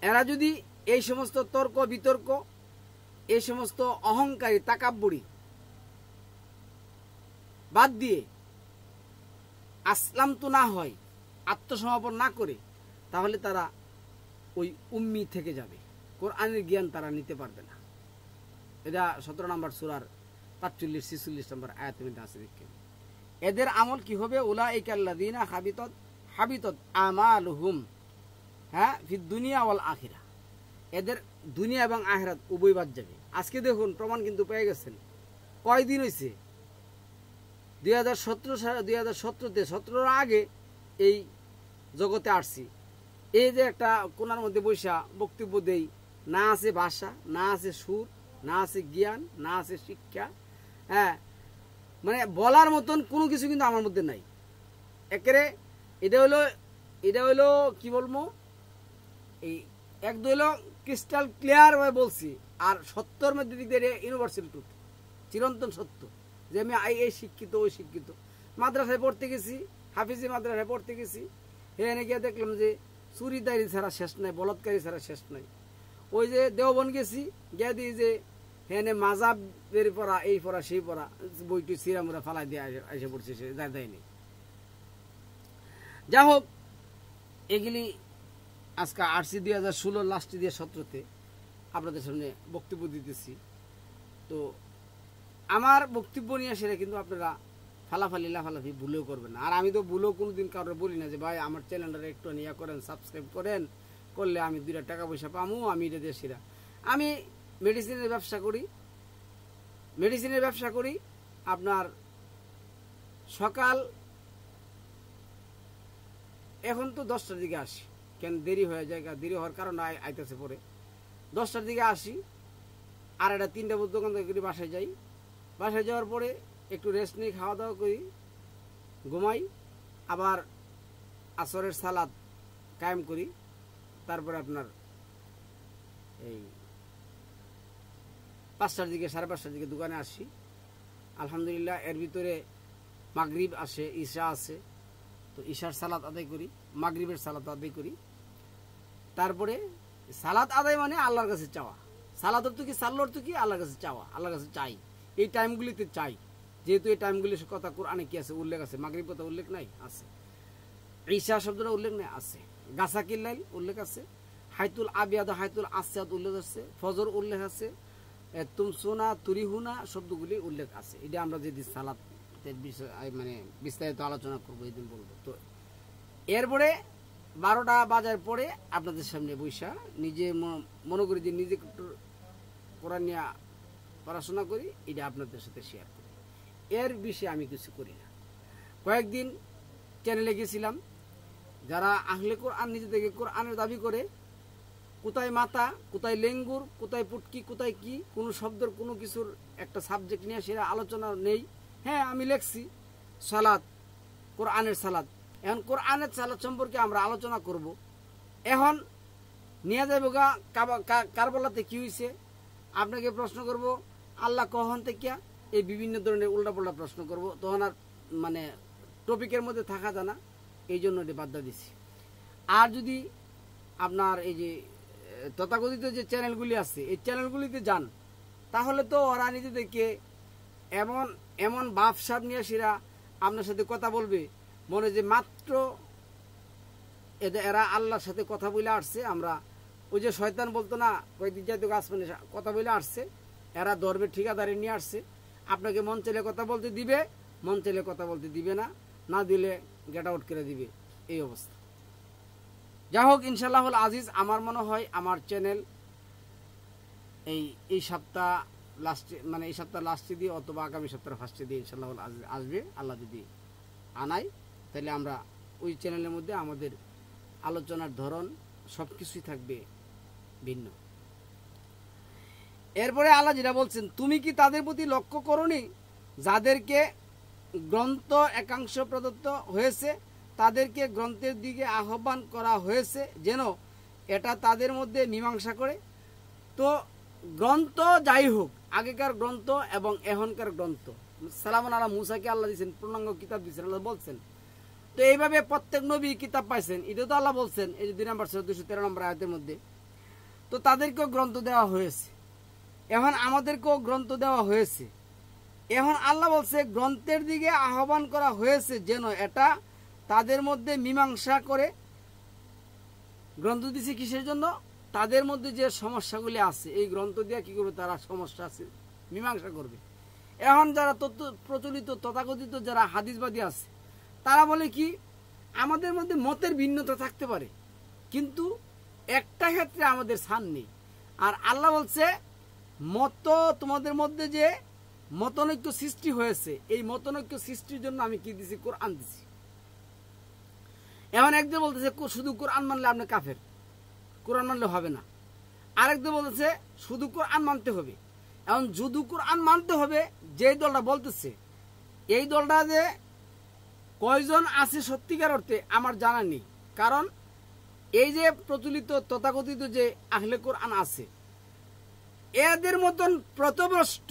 S1: এরা যদি এই সমস্ত তর্ক বিতর্ক, এই সমস্ত অহংকারী তাকাব্বুরি বাদ দিয়ে আসলাম তো না হয়, আত্মসমর্পণ না করে, তাহলে তারা ওই উম্মি থেকে যাবে, কোরআনের জ্ঞান তারা নিতে পারবে না। এটা 17 নম্বর সূরার 45-46 নম্বর আয়াতের মধ্যে আছে। দেখেন এদের আমল কি হবে? উলাইকাল্লাযীনা হাবিতত আমালুহুম ফিদ দুনিয়া ওয়াল আখিরা। এদের দুনিয়া এবং আখিরাত উভয় বাদ যাবে। আজকে দেখুন প্রমাণ কিন্তু পেয়ে গেছেন। কয়দিন হয়েছে? 2017 সালে 2017 আগে এই জগতে আসছি। এই যে একটা কোনার মধ্যে বৈশা বক্তব্য দেই, না আছে ভাষা, না আছে সুর, না আছে জ্ঞান, না আছে শিক্ষা, হ্যাঁ, মানে বলার মতন কোনো কিছু কিন্তু আমার মধ্যে নাই। একেবারে এটা হইলো কি বলবো, এই একদম হইলো ক্রিস্টাল ক্লিয়ার ভাবে বলছি। আর সত্যর মধ্যে দিক দিয়ে ইউনিভার্সাল ট্রুথ, চিরন্তন সত্য, যে আমি এই শিক্ষিত ওই শিক্ষিত, মাদ্রাসায় পড়তে গেছি, হাফিজি মাদ্রাসায় পড়তে গেছি, এখানে গিয়ে দেখলাম যে চুরিদারি ছাড়া শেষ নাই, বলৎকারী ছাড়া শেষ নাই। ওই যে দেওবন গেছি, গিয়ে দিই যে হেনে মাজাবের পড়া, এই পড়া সেই পড়া, বইটি সিরামুরা ফালাই দিয়ে এসে পড়ছে, সে দেয়নি। যা হোক, এগুলি আজকে আসছি 2016 লাস্টে দিয়ে 17তে আপনাদের সামনে বক্তব্য দিতেছি। তো আমার বক্তব্য নিয়ে সেটা কিন্তু আপনারা ফালাফালি লাফালাফি ভুলেও করবেন না। আর আমি তো ভুলেও কোনোদিন কারোর বলি না যে ভাই আমার চ্যানেলটা একটু নিয়ে করেন, সাবস্ক্রাইব করেন, করলে আমি 2 টাকা পয়সা পামু, আমি এটা দিয়ে সেরা। আমি মেডিসিনের ব্যবসা করি। আপনার সকাল এখন তো 10টার দিকে আসি, কেন দেরি হয়ে যায়, দেরি হওয়ার কারণে আইতেছে পরে 10টার দিকে আসি, আর এটা 3টা দোকান থেকে করি, বাসায় যাই। বাসায় যাওয়ার পরে একটু রেস্ট নিয়ে খাওয়া দাওয়া করি, ঘুমাই, আবার আসরের সালাদ কায়েম করি। তারপরে আপনার এই 5টার দিকে, 5:30টার দিকে দোকানে আসি। আলহামদুলিল্লাহ, এর ভিতরে মাগরিব আসে, ঈশা আসে, তো ঈশার সালাত আদায় করি, মাগরিবের সালাত আদায় করি। তারপরে সালাত আদায় মানে আল্লাহর কাছে চাওয়া। সালাত অর্থ কি, সাল্লার অর্থ কি, আল্লাহর কাছে চাওয়া, আল্লাহর কাছে চাই। এই টাইমগুলিতে চাই, যেহেতু এই টাইমগুলি কথা কোরআনে কি আছে, উল্লেখ আছে। মাগরিব কথা উল্লেখ নাই, আছে। ঈশা শব্দটা উল্লেখ নেই, আছে। গাছা কিল্লাইল উল্লেখ আছে। হাইতুল আবিয়াদ, হাইতুল আসিয়াদ উল্লেখ আছে। ফজর উল্লেখ আছে। তুমসুনা, তুরিহুনা শব্দগুলি উল্লেখ আছে। এটা আমরা যদি সালাতের বিষয় মানে বিস্তারিত আলোচনা করবো, এই দিন বলবো। তো এরপরে 12টা বাজার পরে আপনাদের সামনে বৈশা নিজে মনে করি যে নিজে একটু কোরআন নিয়ে পড়াশোনা করি, এটা আপনাদের সাথে শেয়ার করি। এর বিষয়ে আমি কিছু করি না। কয়েকদিন চ্যানেলে গেছিলাম, যারা আহলে কোরআন নিজেদেরকে কোরআনের দাবি করে, কোথায় মাথা, কোথায় লেঙ্গুর, কোথায় পুটকি, কোথায় কি, কোনো শব্দের কোনো কিছুর একটা সাবজেক্ট নিয়ে সেটা আলোচনা নেই। হ্যাঁ, আমি লিখছি সালাত, কোরআনের সালাত। এখন কোরআনের সালাত সম্পর্কে আমরা আলোচনা করব। এখন নিয়ে যাবো কারবালাতে কি হয়েছে, আপনাকে প্রশ্ন করব আল্লাহ কখন থেকে, এই বিভিন্ন ধরনের উল্টাপাল্টা প্রশ্ন করব। তখন আর মানে টপিকের মধ্যে থাকা যায় না, এই জন্য এটা বাদ দিছি। আর যদি আপনার এই যে তথাকথিত যে চ্যানেলগুলি আছে, এই চ্যানেলগুলিতে যান, তাহলে তো ওরা নিজেদেরকে এমন এমন বাপসাপ নিয়ে সেরা আপনার সাথে কথা বলবে, মনে যে মাত্র এরা আল্লাহর সাথে কথা বলে আসছে। আমরা ওই যে শয়তান বলতো না, কয়েকদিন যাইতো আসমানে কথা বলে আসছে, এরা ধর্মের ঠিকাদারি নিয়ে আসছে। আপনাকে মন চাইলে কথা বলতে দিবে, মন চাইলে কথা বলতে দিবে না, না দিলে গেট আউট করে দিবে, এই অবস্থা। যাই হোক, ইনশাআল্লাহুল আজিজ, আমার মনে হয় আমার চ্যানেল এই সপ্তাহ লাস্টে, মানে এই সপ্তাহ লাস্টে দিয়ে অথবা আগামী সপ্তাহ ফার্স্টে দিয়ে ইনশাআল্লাহুল আজিজ আসবে। আল্লাহ যদি আনাই, তাহলে আমরা ওই চ্যানেলের মধ্যে আমাদের আলোচনার ধরন সব কিছুই থাকবে ভিন্ন। এরপরে আল্লাহ যেটা বলছেন, তুমি কি তাদের প্রতি লক্ষ্য করনি যাদেরকে গ্রন্থ একাংশ প্রদত্ত হয়েছে, তাদেরকে গ্রন্থের দিকে আহ্বান করা হয়েছে যেন এটা তাদের মধ্যে মীমাংসা করে। তো গ্রন্থ যাই হোক, আগেকার গ্রন্থ এবং এখনকার গ্রন্থ, সালামুন আলা মুসাকে আল্লাহ দিয়েছেন, পূর্ণাঙ্গ কিতাব দিয়েছেন, আল্লাহ বলছেন। তো এইভাবে প্রত্যেক নবী কিতাব পাইছেন, এটা তো আল্লাহ বলছেন এই যে 2 নম্বর 213 নম্বর আয়াতের মধ্যে। তো তাদেরকেও গ্রন্থ দেওয়া হয়েছে, এখন আমাদেরকেও গ্রন্থ দেওয়া হয়েছে। এখন আল্লাহ বলছে গ্রন্থের দিকে আহ্বান করা হয়েছে যেন এটা তাদের মধ্যে মীমাংসা করে। গ্রন্থ দিছে কিসের জন্য? তাদের মধ্যে যে সমস্যাগুলি আছে, এই গ্রন্থ দিয়ে কি করবে, তারা সমস্যা আছে মীমাংসা করবে। এখন যারা প্রচলিত তথাকথিত যারা হাদিসবাদী আছে, তারা বলে কি, আমাদের মধ্যে মতের ভিন্নতা থাকতে পারে, কিন্তু একটা ক্ষেত্রে আমাদের ছাড় নেই। আর আল্লাহ বলছে মত, তোমাদের মধ্যে যে মতনৈক্য সৃষ্টি হয়েছে, এই মতনৈক্য সৃষ্টির জন্য আমি কি দিছি, কোরআন দিছি। এমন একজন বলতেছে শুধু কোরআন মানলে আপনি কাফের, কোরআন মানলে হবে না। আরেকজন বলতেছে শুধু কোরআন মানতে হবে। এখন শুধু কোরআন মানতে হবে যে দলটা বলতেছে, এই দলটা যে কয়জন আছে সত্যিকার অর্থে আমার জানা নেই। কারণ এই যে প্রচলিত তথাকথিত যে আহলে কোরআন আছে, এদের মতন পথভ্রষ্ট,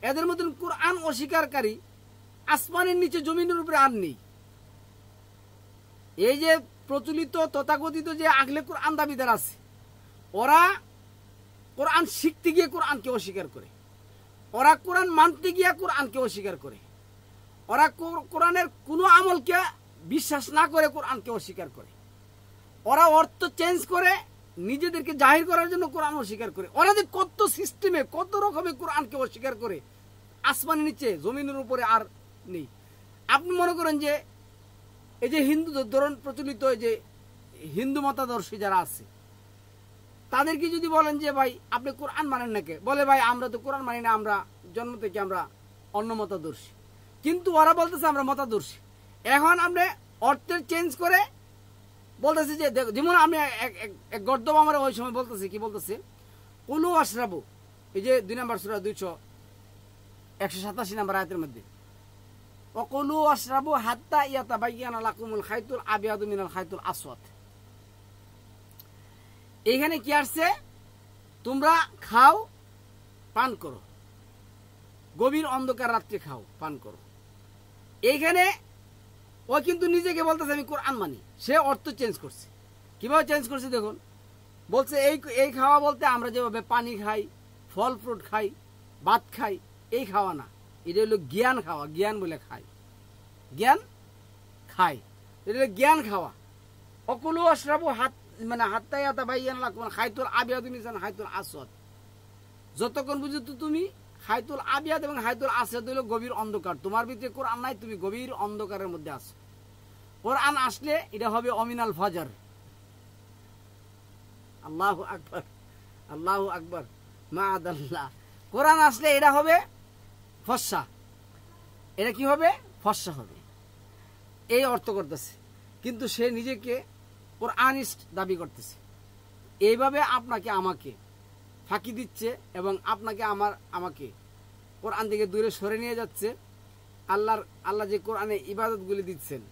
S1: এদের মতন কোরআন অস্বীকারী আসমানের নিচে জমিনের উপরে আর নেই। এই যে প্রচলিত তথাকথিত যে আহলে কোরআন দাবিদার আছে, ওরা কোরআন শিখতে গিয়ে কোরআনকে অস্বীকার করে, ওরা কোরআন মানতে গিয়ে কোরআনকে অস্বীকার করে, ওরা কোরআনের কোনো আমলকে বিশ্বাস না করে কোরআনকে অস্বীকার করে, ওরা অর্থ চেঞ্জ করে নিজেদেরকে জাহির করার জন্য কোরআন অস্বীকার করে। ওরা যে কত সিস্টেমে কত রকমের কোরআনকে অস্বীকার করে, আসমানের নিচে জমিনের উপরে আর নেই। আপনি মনে করেন যে এই যে হিন্দু ধরন প্রচলিত যে হিন্দু মতাদর্শী যারা আছে, তাদেরকে যদি বলেন যে ভাই আপনি কোরআন মানেন নাকি, বলে ভাই আমরা তো কোরআন মানি না, আমরা জন্ম থেকে আমরা অন্য মতাদর্শী। কিন্তু ওরা বলতেছে আমরা মতাদর্শী। এখন আপনি অর্থের চেঞ্জ করে বলতেছে যে যেমন আমি এক গর্দব আমার ওই সময় বলতেছে কি বলতেছে, কুলু আশরাবু, এই যে 2 নম্বর সূরা 187 নম্বর আয়াতের মধ্যে, ওকুলু আশরাবু হাত্তা ইয়াতাবায়্যানা লাকুমুল খাইতুল আবিয়াদু মিনাল খাইতুল আসওয়াদ। এখানে কি আসছে, তোমরা খাও পান করো, গভীর অন্ধকার রাত্রে খাও পান করো। এইখানে ও কিন্তু নিজেকে বলতেছে আমি কোরআন মানি, সে অর্থ চেঞ্জ করছে। কিভাবে চেঞ্জ করছে দেখুন, বলছে এই খাওয়া বলতে আমরা যেভাবে পানি খাই, ফল ফ্রুট খাই, ভাত খাই, এই খাওয়া না, এটা হলো জ্ঞান খাওয়া। জ্ঞান বলে খাই, জ্ঞান খাই, এটা হলো জ্ঞান খাওয়া। অকুলু আশরাবু মানে হাত্তা ইয়াতাবায়্যানা লাকুমুল খাইতুল আবিয়াদু মিনাল খাইতুল আসওয়াদ। যতক্ষণ পর্যন্ত তুমি খাইতুল আবিয়াদ এবং খাইতুল আসওয়াদ হলো গভীর অন্ধকার, তোমার ভিতরে কোরআন নাই, তুমি গভীর অন্ধকারের মধ্যে আছো। কোরআন আসলে এটা হবে অমিনাল ফজর। আল্লাহু আকবার, আল্লাহু আকবার, মাআদাল্লাহ। কোরআন আসলে এটা হবে ফর্সা, এটা কি হবে, ফর্সা হবে, এই অর্থ করতেছে। কিন্তু সে নিজেকে কোরআনিস্ট দাবি করতেছে। এইভাবে আপনাকে আমাকে ফাঁকি দিচ্ছে এবং আপনাকে আমাকে কোরআন থেকে দূরে সরে নিয়ে যাচ্ছে। আল্লাহ যে কোরআনে ইবাদতগুলি দিচ্ছেন,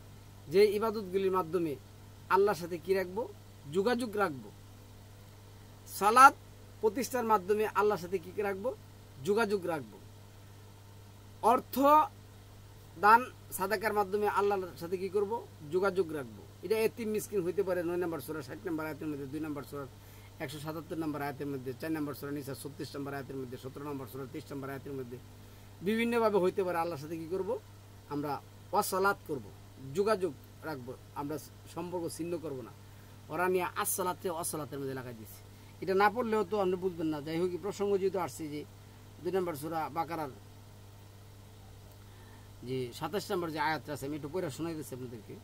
S1: যে ইবাদতগুলির মাধ্যমে আল্লাহর সাথে কি রাখবো, যোগাযোগ রাখবো। সালাত প্রতিষ্ঠার মাধ্যমে আল্লাহর সাথে কি রাখবো, যোগাযোগ রাখবো। অর্থ দান সাদাকার মাধ্যমে আল্লাহর সাথে কি করব, যোগাযোগ রাখবো। এটা এতিম মিসকিন হইতে পারে 9 নম্বর সূরা 60 নম্বর আয়াতের মধ্যে, 2 নম্বর সূরা 177 নম্বর আয়াতের মধ্যে, 4 নম্বর সূরা নিসা 36 নম্বর আয়াতের মধ্যে, 17 নম্বর সূরা 30 নম্বর আয়াতের মধ্যে, বিভিন্নভাবে হইতে পারে। আল্লাহর সাথে কি করব, আমরা ওয়াসালাত করব, যোগাযোগ রাখবো, আমরা সম্পর্ক ছিন্ন করব না। ওরা নিয়ে আসসালাতে ওয়াসালাতের মধ্যে লাগাই দিয়েছে। এটা না পড়লেও তো আপনি বুঝবেন না। যাই হোক, প্রসঙ্গ যেহেতু আসছে যে 2 নম্বর সূরা বাকারার যে 27 নম্বর যে আয়াতটা আছে, আমি একটু পড়ে শোনাই দিচ্ছি আপনাদেরকে।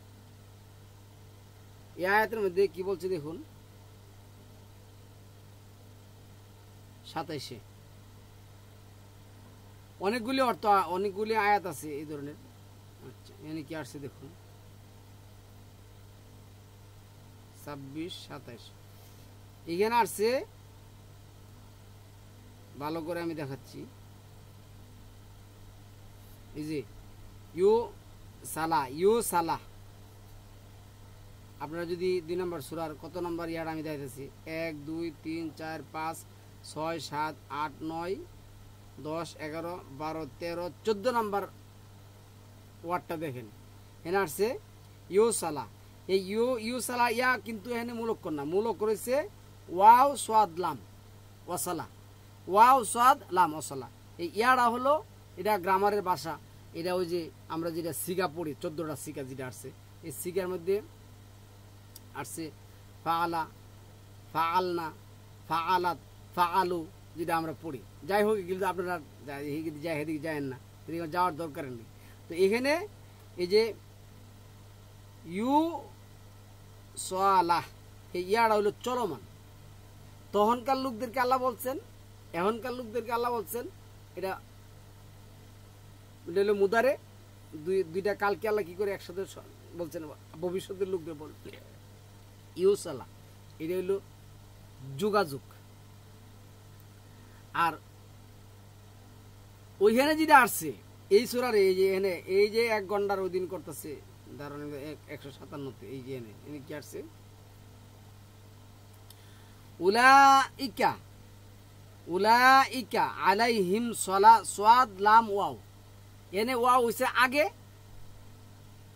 S1: এই আয়াতের মধ্যে কি বলছে দেখুন, 27-এ অনেকগুলি আয়াত আছে এই ধরনের। আচ্ছা, এখানে কি আসছে দেখুন, 26-27 এখানে আসছে, ভালো করে আমি দেখাচ্ছি। এই যে ইউ সালাহ, আপনারা যদি 2 নম্বর সূরার কত নম্বর ইয়ার আমি দেখাচ্ছি, 1 2 3 4 5 6 7 8 9 10 11 12 13 14 নম্বর ওয়ার্ডটা দেখেন। এখানে আসছে ইউ সালাহ। এই ইউ সালাহ ইয়া কিন্তু এখানে মূলক্ষণ না, মূলক করেছে ওয়াও সাদ লাম ওয়াসালা, ওয়াও সাদ লাম ওয়াসালা। এই ইয়াটা হলো, এটা গ্রামারের ভাষা। এটা ওই যে আমরা যেটা সিগা পড়ি, 14টা সিগা যেটা আসছে, এই সিগার মধ্যে আসছে ফাআলা, ফাআলনা, ফাআলাত, ফাআলু, যেটা আমরা পড়ি। যাই হোক, কিন্তু আপনারা হেদিকে যায়েন না, এদিকে যাওয়ার দরকার নেই। তো এখানে এই যে ইউ সালাহ, এই ইয়াটা হইল চলমান। তখনকার লোকদেরকে আল্লাহ বলছেন, এখনকার লোকদেরকে আল্লাহ বলছেন, এটা হলো মুদারে, দুইটা কালকে আল্লাহ কি করে একসাথে বলছেন, ভবিষ্যতের লোকদের বলছে ইউসালা, এটা হইল যোগাযোগ। আর ওইখানে যেটা আসছে এই সূরার, এই যে এনে এই যে 1 ঘন্টার অধীন করতেছে, ধরেন 157, এই যে এনে কি আসছে, উলাইকা আলাইহিম সাদ লাম ওয়াও। এনে ওয়াও হইছে আগে,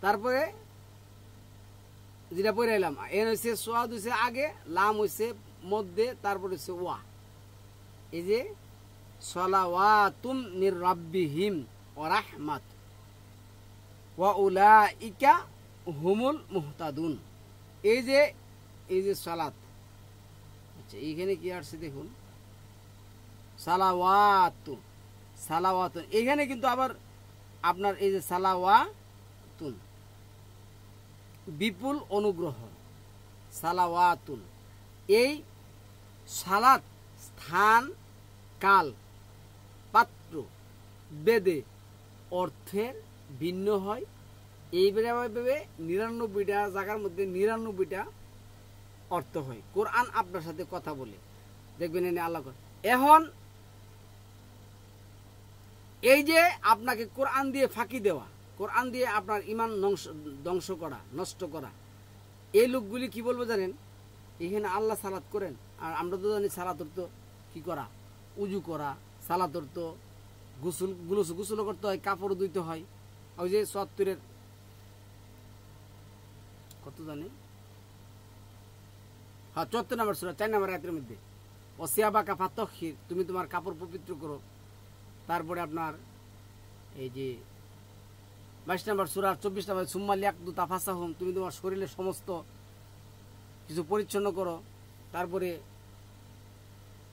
S1: তারপরে যেটা পড়ে এলাম, এন হয়েছে সোয়াদ হয়েছে আগে, লাম হয়েছে মধ্যে, তারপর হচ্ছে ওয়া। এই যে সালাওয়াতুম মির রাব্বিহিম ওয়া রাহমাত ওয়া উলাইকা হুমুল মুহতাদুন। এই যে সালাত, আচ্ছা এইখানে কি আসছে দেখুন, সালাওয়াতুন, সালাওয়াতুন, এখানে কিন্তু আবার আপনার এই যে সালাওয়াতুন বিপুল অনুগ্রহ, সালাওয়াতুন। এই সালাত স্থান, কাল, পাত্র বেদে অর্থের ভিন্ন হয়। এইভাবে 99টা জায়গার মধ্যে 99টা অর্থ হয়। কোরআন আপনার সাথে কথা বলে, দেখবেন এনে আল্লাহ। এখন এই যে আপনাকে কোরআন দিয়ে ফাঁকি দেওয়া, কোরআন দিয়ে আপনার ইমান ধ্বংস করা, নষ্ট করা, এই লোকগুলি কি বলবো জানেন, এখানে আল্লাহ সালাত করেন, আর আমরা তো জানি সালাত অর্থ কি করা, উজু করা। সালাত অর্থ গোসল করতে হয়, কাপড় ধুইতে হয়। ওই যে ৭৪-এর কত জানি, হ্যাঁ ৭৪ নম্বর সূরা ৪ নম্বর আয়াতের মধ্যে ওয়াসিয়াবাকা ফাতাখির, তুমি তোমার কাপড় পবিত্র করো। তারপরে আপনার এই যে ২২ নম্বর সূরা ২৪ নম্বর সুম্মা লিয়াকদু তাফাসাহুম, তুমি তোমার শরীরের সমস্ত কিছু পরিচ্ছন্ন করো। তারপরে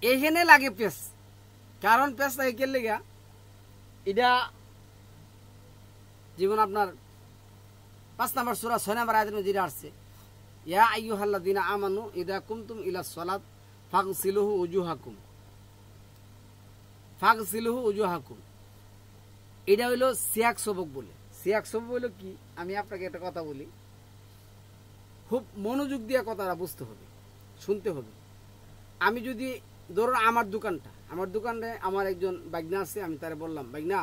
S1: এখানে লাগে পেস, কারণ পেস লাগে কে লেগা, এটা যেমন আপনার ৫ নম্বর সূরা ৬ নম্বর আয়াতের মধ্যে যেটা আসছে, ইয়া আইয়ুহাল্লাযীনা আমানু ইযা কুমতুম ইলাস সালাত ফাগসিলু উজুহাকুম, ফাগসিলু উজুহাকুম। এটা হইলো সিয়াক সবক বলে। সিয়াক সবক হইলো কি, আমি আপনাকে একটা কথা বলি, খুব মনোযোগ দিয়ে কথাটা বুঝতে হবে, শুনতে হবে। আমি যদি ধরুন আমার দোকানে আমার একজন বাইগনা আছে, আমি তারে বললাম, বাইগনা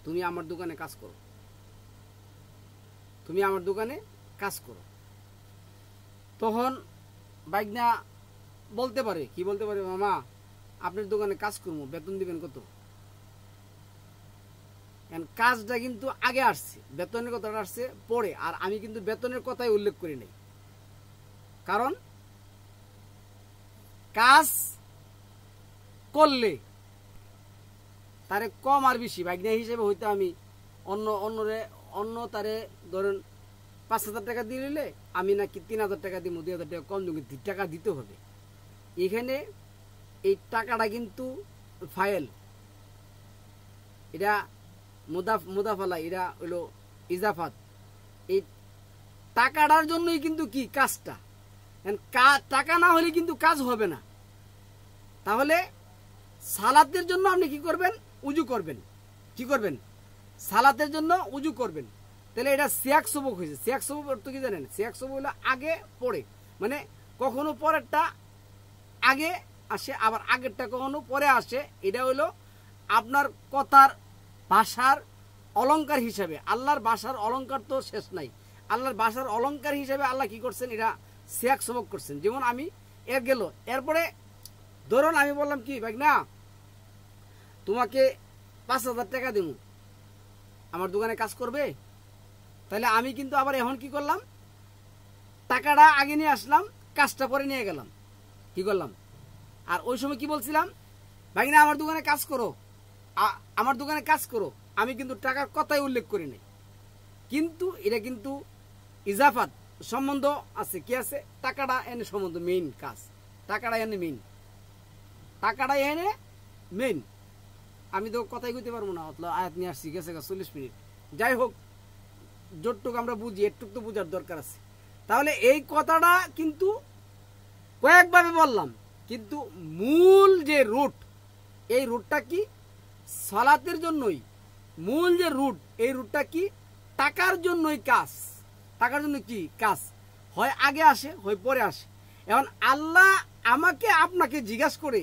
S1: তুমি আমার দোকানে কাজ করো, তুমি আমার দোকানে কাজ করো। তখন বাইগনা বলতে পারে, কি বলতে পারে, মামা আপনার দোকানে কাজ করবো, বেতন দিবেন কত? কাজটা কিন্তু আগে আসছে, বেতনের কথাটা আসছে পরে। আর আমি কিন্তু বেতনের কথাই উল্লেখ করি নাই, কারণ কাজ করলে তারে কম আর বেশি বাইগনা হিসেবে হইতে আমি অন্য তারে ধরেন ৫,০০০ টাকা দিয়ে নিলে আমি নাকি ৩,০০০ টাকা দিব, ২,০০০ টাকা কম দিব, টাকা দিতে হবে। এখানে এই টাকাটা কিন্তু ফাইল, এটা মুদাফালা, এটা হইল ইজাফাত। এই টাকাটার জন্যই কিন্তু কি কাজটা, টাকা না হলে কিন্তু কাজ হবে না। তাহলে সালাতের জন্য আপনি কি করবেন, উজু করবেন। কি করবেন, সালাতের জন্য উজু করবেন। তাহলে এটা সিয়াক সবক হয়েছে। সিয়াক সবক অর্থ কি জানেন, সিয়াক সবক হলো আগে পরে, মানে কখনো পরেরটা আগে আসে, আবার আগেরটা কখনো পরে আসে। এটা হলো আপনার কথার ভাষার অলংকার হিসাবে। আল্লাহর ভাষার অলংকার তো শেষ নাই। আল্লাহর ভাষার অলংকার হিসাবে আল্লাহ কি করছেন, এটা সিয়াক সবক করছেন। যেমন আমি এর গেল, এরপরে ধরুন আমি বললাম কি, ভাইগনা তোমাকে ৫,০০০ টাকা দেব, আমার দোকানে কাজ করবে। তাহলে আমি কিন্তু আবার এখন কি করলাম, টাকাটা আগে নিয়ে আসলাম, কাজটা পরে নিয়ে গেলাম। কি করলাম, আর ওই সময় কি বলছিলাম, ভাইগনা আমার দোকানে কাজ করো, আমার দোকানে কাজ করো। আমি কিন্তু টাকার কথাই উল্লেখ করি নাই, কিন্তু এটা কিন্তু ইজাফাত সম্বন্ধ আছে। কি আছে, টাকাটা এনে সম্বন্ধ, মেইন কাজ টাকাটা এনে মেইন, টাকাটা এনে মেইন। আমি তো কথাই কইতে পারবো না, আয়াত নিয়ে আসছি, গেছে 40 মিনিট। যাই হোক, যতটুকু আমরা বুঝি একটুকু তো বোঝার দরকার আছে। তাহলে এই কথাটা কিন্তু কয়েকভাবে বললাম, কিন্তু মূল যে রুট, এই রুটটা কি সালাতের জন্যই। মূল যে রুট, এই রুটটা কি টাকার জন্যই কাজ। টাকার জন্য কি কাজ হয় আগে আসে, হয় পরে আসে। এখন আল্লাহ আমাকে আপনাকে জিজ্ঞাসা করে,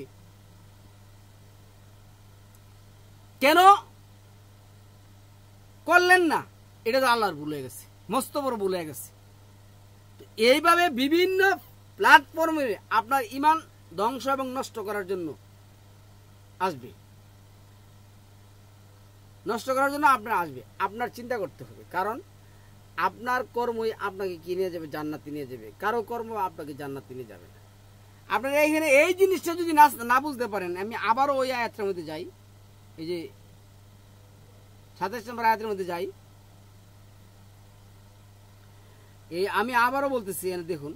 S1: কেন করলেন না, এটা তো আল্লাহর ভুল হয়ে গেছে, মস্ত বড় ভুল হয়ে গেছে। এইভাবে বিভিন্ন প্ল্যাটফর্মে আপনার ইমান ধ্বংস এবং নষ্ট করার জন্য আসবে, নষ্ট করার জন্য আপনার আসবে। আপনার চিন্তা করতে হবে, কারণ আপনার কর্মই আপনাকে কি নিয়ে যাবে? জান্নাতে নিয়ে যাবে। কারো কর্ম আপনাকে জান্নাতে নিয়ে যাবে না। আপনারা এইখানে এই জিনিসটা যদি না বুঝতে পারেন, আমি আবারও ওই আয়াতের মধ্যে যাই, এই যে 27 নম্বর আয়াতের মধ্যে যাই। এই আমি আবারও বলতেছি, দেখুন,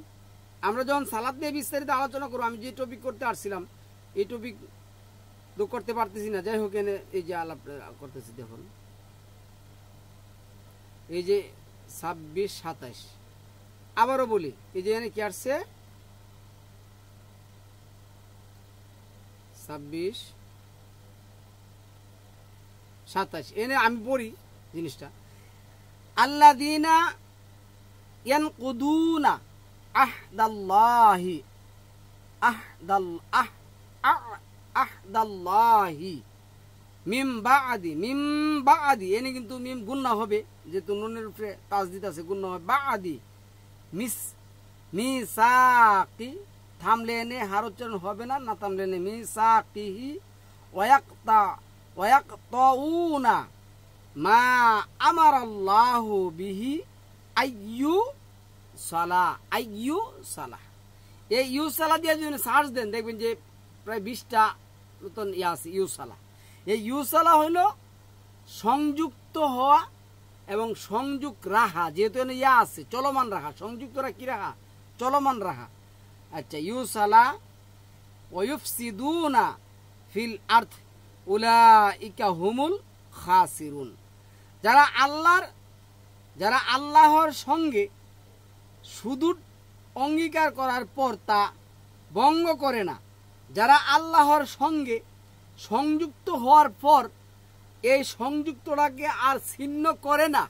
S1: আমরা যখন সালাত নিয়ে বিস্তারিত আলোচনা করবো, আমি যে টপিক করতে আসছিলাম এই টপিক তো করতে পারতেছি না। যাই হোক, এনে এই যে আলাপ করতেছি, দেখুন এই যে 26, 27 আবারও বলি, এই যে এখানে কি আসছে 26, 27 এনে আমি পড়ি জিনিসটা। আল্লাযীনা ইয়ানকুদুনা আহদাল্লাহি মিম বাদি এনে কিন্তু মিম গুন্না হবে, যেহেতু নুনের উপরে তাসদিদ আছে, গুন্না হবে বাদি মিসাকি, থামলে এনে হার উচ্চারণ হবে না, না থামলে এনে মিসাকিহি ওয়ায়াকতাউনা মা আমারাল্লাহু বিহি আইয়ু সালাহ। এই ইউ সালাহ দিয়ে যদি সার্চ দেন, দেখবেন যে প্রায় 20টা নতুন আছে ইউ সালাহ। এই ইউ সালাহ হইল সংযুক্ত হওয়া এবং সংযোগ রাখা, যেহেতু ইয়া আছে চলমান রাখা, সংযুক্ত রাখা কি রাখা? চলমান রাখা। আচ্ছা, ইউ সালাহ ওয়ায়ুফসিদুনা ফিল আরদ উলাইকা হুমুল খাসিরুন। যারা আল্লাহর সঙ্গে সুদূর অঙ্গীকার করার পর তা ভঙ্গ করে না, যারা আল্লাহর সঙ্গে সংযুক্ত হওয়ার পর এই সংযুক্তটাকে আর ছিন্ন করে না,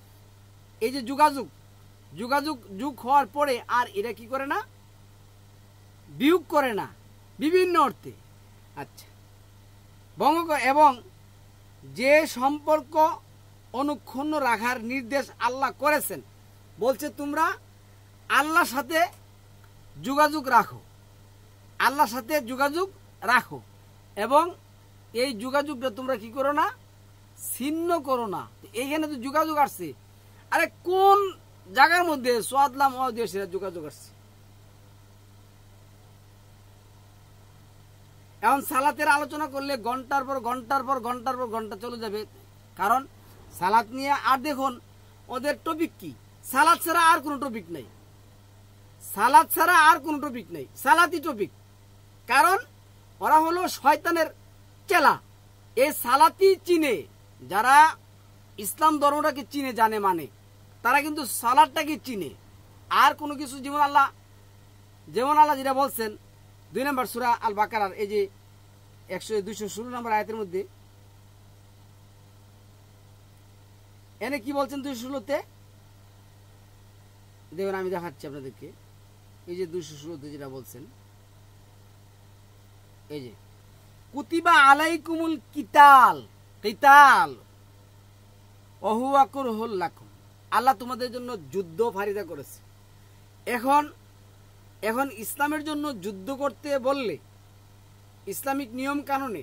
S1: এই যে যোগ হওয়ার পরে আর এটা কি করে না? বিয়োগ করে না, বিভিন্ন অর্থে। আচ্ছা, ভঙ্গ করে, এবং যে সম্পর্ক অনুক্ষুণ্ণ রাখার নির্দেশ আল্লাহ করেছেন, বলছে তোমরা আল্লাহর সাথে যোগাযোগ রাখো, আল্লাহর সাথে যোগাযোগ রাখো, এবং এই যোগাযোগটা তোমরা কি করো না? ছিন্ন করো না। এইখানে তো যোগাযোগ আসছে, আরে কোন জায়গার মধ্যে সোয়াদলাম সেটা যোগাযোগ আসছে? এখন সালাতের আলোচনা করলে ঘন্টার পর ঘন্টা চলে যাবে, কারণ সালাত নিয়ে। আর দেখুন ওদের টপিক কি? সালাত ছাড়া আর কোনো টপিক নাই, সালাতই টপিক। কারণ ওরা হলো শয়তানের চেলা। এই সালাতই চিনে, যারা ইসলাম ধর্মটাকে চিনে জানে মানে, তারা কিন্তু সালাতটাকে চিনে। আর কোনো কিছু যেমন আল্লাহ যেটা বলছেন 2 নম্বর সূরা আল বাকারার এই যে 216 নম্বর আয়াতের মধ্যে, এনে কি বলছেন 216-তে? দেখুন, আমি দেখাচ্ছি আপনাদেরকে। এই যে 216-তে যেটা বলছেন, এই যে কুতিবা আলাইকুমুল কিতাল ওহুয়া কুরহুল লাকুম, আল্লাহ তোমাদের জন্য যুদ্ধ ফারিদা করেছে। এখন ইসলামের জন্য যুদ্ধ করতে বললে ইসলামিক নিয়ম কানুনে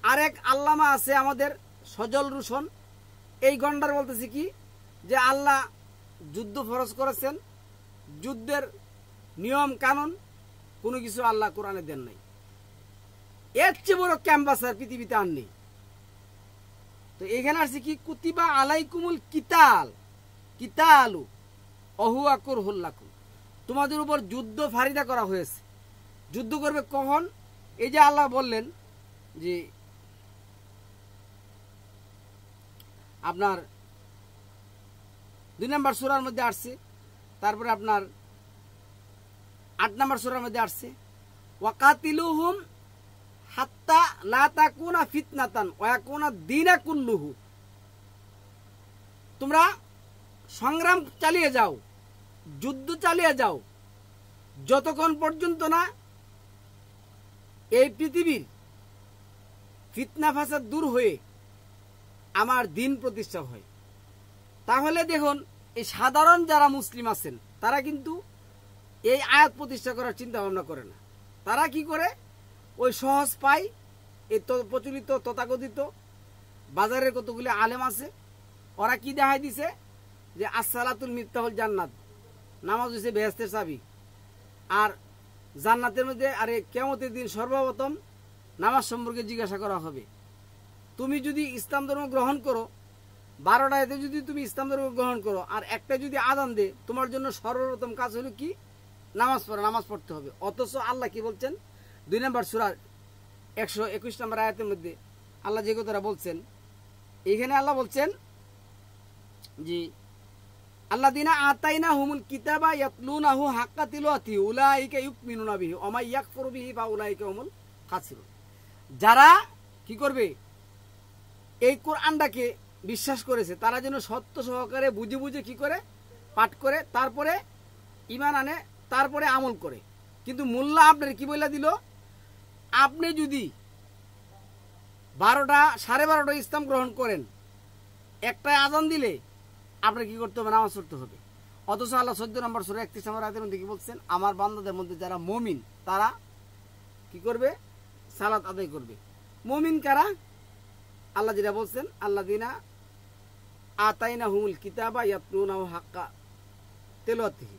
S1: আরেক আল্লামা আছে আমাদের সজল রোশন, এই গন্ডার বলতেছে কি যে আল্লাহ যুদ্ধ ফরজ করেছেন, যুদ্ধের নিয়ম কানুন কোনো কিছু আল্লাহ কোরআনে দেন নাই। এর চেয়ে বড় ক্যাম্পাসার পৃথিবীতে আর নেই। তো এখানে আসছে কি? কুতিবা আলাইকুমুল কিতালু ওহুয়া কুরহুল লাকুম, তোমাদের উপর যুদ্ধ ফারিদা করা হয়েছে। যুদ্ধ করবে কখন? এই যে আল্লাহ বললেন যে আপনার 2 নম্বর সূরার মধ্যে আসছে, তারপরে আপনার 8 নম্বর সূরার মধ্যে আসছে ওয়াকাতিলুহুম হাত্তা লা তাকুনা ফিতনাতান ওয়া ইয়াকুনা দীনা কুল্লুহু, তোমরা সংগ্রাম চালিয়ে যাও, যুদ্ধ চালিয়ে যাও, যতক্ষণ পর্যন্ত না এই পৃথিবীর ফিতনা ফাসাদ দূর হয়ে আমার দিন প্রতিষ্ঠা হয়। তাহলে দেখুন, এই সাধারণ যারা মুসলিম আছেন তারা কিন্তু এই আয়াত প্রতিষ্ঠা করার চিন্তা ভাবনা করে না। তারা কি করে? ওই সহজ পায়, এই প্রচলিত তথাকথিত বাজারের কতগুলি আলেম আছে, ওরা কি দেখাই দিছে যে আসসালাতুল মিফতাহুল জান্নাত, নামাজ হচ্ছে বেহেশতের চাবি। আর জান্নাতের মধ্যে আরে কিয়ামতের দিন সর্বপ্রথম নামাজ সম্পর্কে জিজ্ঞাসা করা হবে। তুমি যদি ইসলাম ধর্ম গ্রহণ করো, 12টাতে যদি তুমি ইসলাম ধর্ম গ্রহণ করো আর একটা যদি আযান দে, তোমার জন্য সর্বপ্রথম কাজ হলো কি? নামাজ পড়া, নামাজ পড়তে হবে। অথচ আল্লাহ কি বলছেন 2 নম্বর সূরা 121 নম্বর আয়াতের মধ্যে আল্লাহ যে কথাটা বলছেন, এইখানে আল্লাহ বলছেন যে আল্লাযীনা আতাইনাহুমুল কিতাবা ইয়াতলুনাহু হাক্কা তিলাওয়াতিহি উলাইকা ইউমিনুনা বিহি ওয়া মান ইয়াকফুরু বিহি ফাউলাইকা হুমুল খাসিরুন। যারা কি করবে? এই কোরআনটাকে বিশ্বাস করেছে, তারা যেন সত্য সহকারে বুঝে বুঝে কি করে? পাঠ করে, তারপরে ঈমান আনে, তারপরে আমল করে। কিন্তু মোল্লা আপনার কি বলে দিল? আপনি যদি 12টা 12:30 ইসলাম গ্রহণ করেন, একটা আযান দিলে আপনার কি করতে হবে? নামাজ পড়তে হবে। অথচ আল্লাহ 14 নম্বর সূরা 31 নম্বর আয়াতের মধ্যে কি বলছেন? আমার বান্দাদের মধ্যে যারা মুমিন তারা কি করবে? সালাত আদায় করবে। মুমিন কারা? আল্লাহ যেটা বলছেন আল্লাযীনা আতাইনাহুমুল কিতাবা ইয়াতলুনাহু হাক্কা তিলাওয়াতিহি,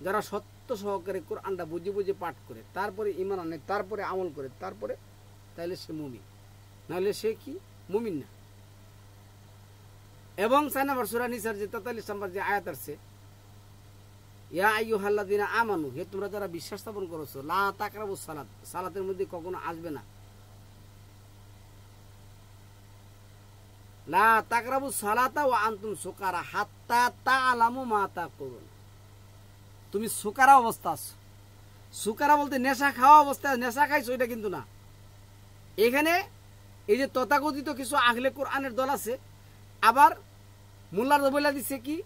S1: যারা সত্য সহকারে কোরআনটা বুঝে বুঝে পাঠ করে, তারপরে ঈমান আনে, তারপরে আমল করে, তারপরে তাহলে সে মুমিন, নাহলে সে কি? মুমিন না। এবং 4 নম্বর সূরা নিসার যে 43 নম্বর যে আয়াত আছে, ইয়া আইয়ুহাল্লাযীনা আমানু, হে তোমরা যারা বিশ্বাস স্থাপন করেছো, লা তাকরাবুস সালাত, সালাতের মধ্যে কখনো আসবে না। লা তাকরাবুস সালাতা ওয়া আনতুম সুকারা হাত্তা তা'লামু মা তাকুলুন। তুমি সুকারা অবস্থা আছো। সুকারা বলতে নেশা খাওয়া অবস্থায়, নেশা খাইছো এটা কিন্তু না। এখানে এই যে তথাকথিত কিছু আহলে কোরআনের দল আছে, আবার মোল্লার বলে দিচ্ছে কি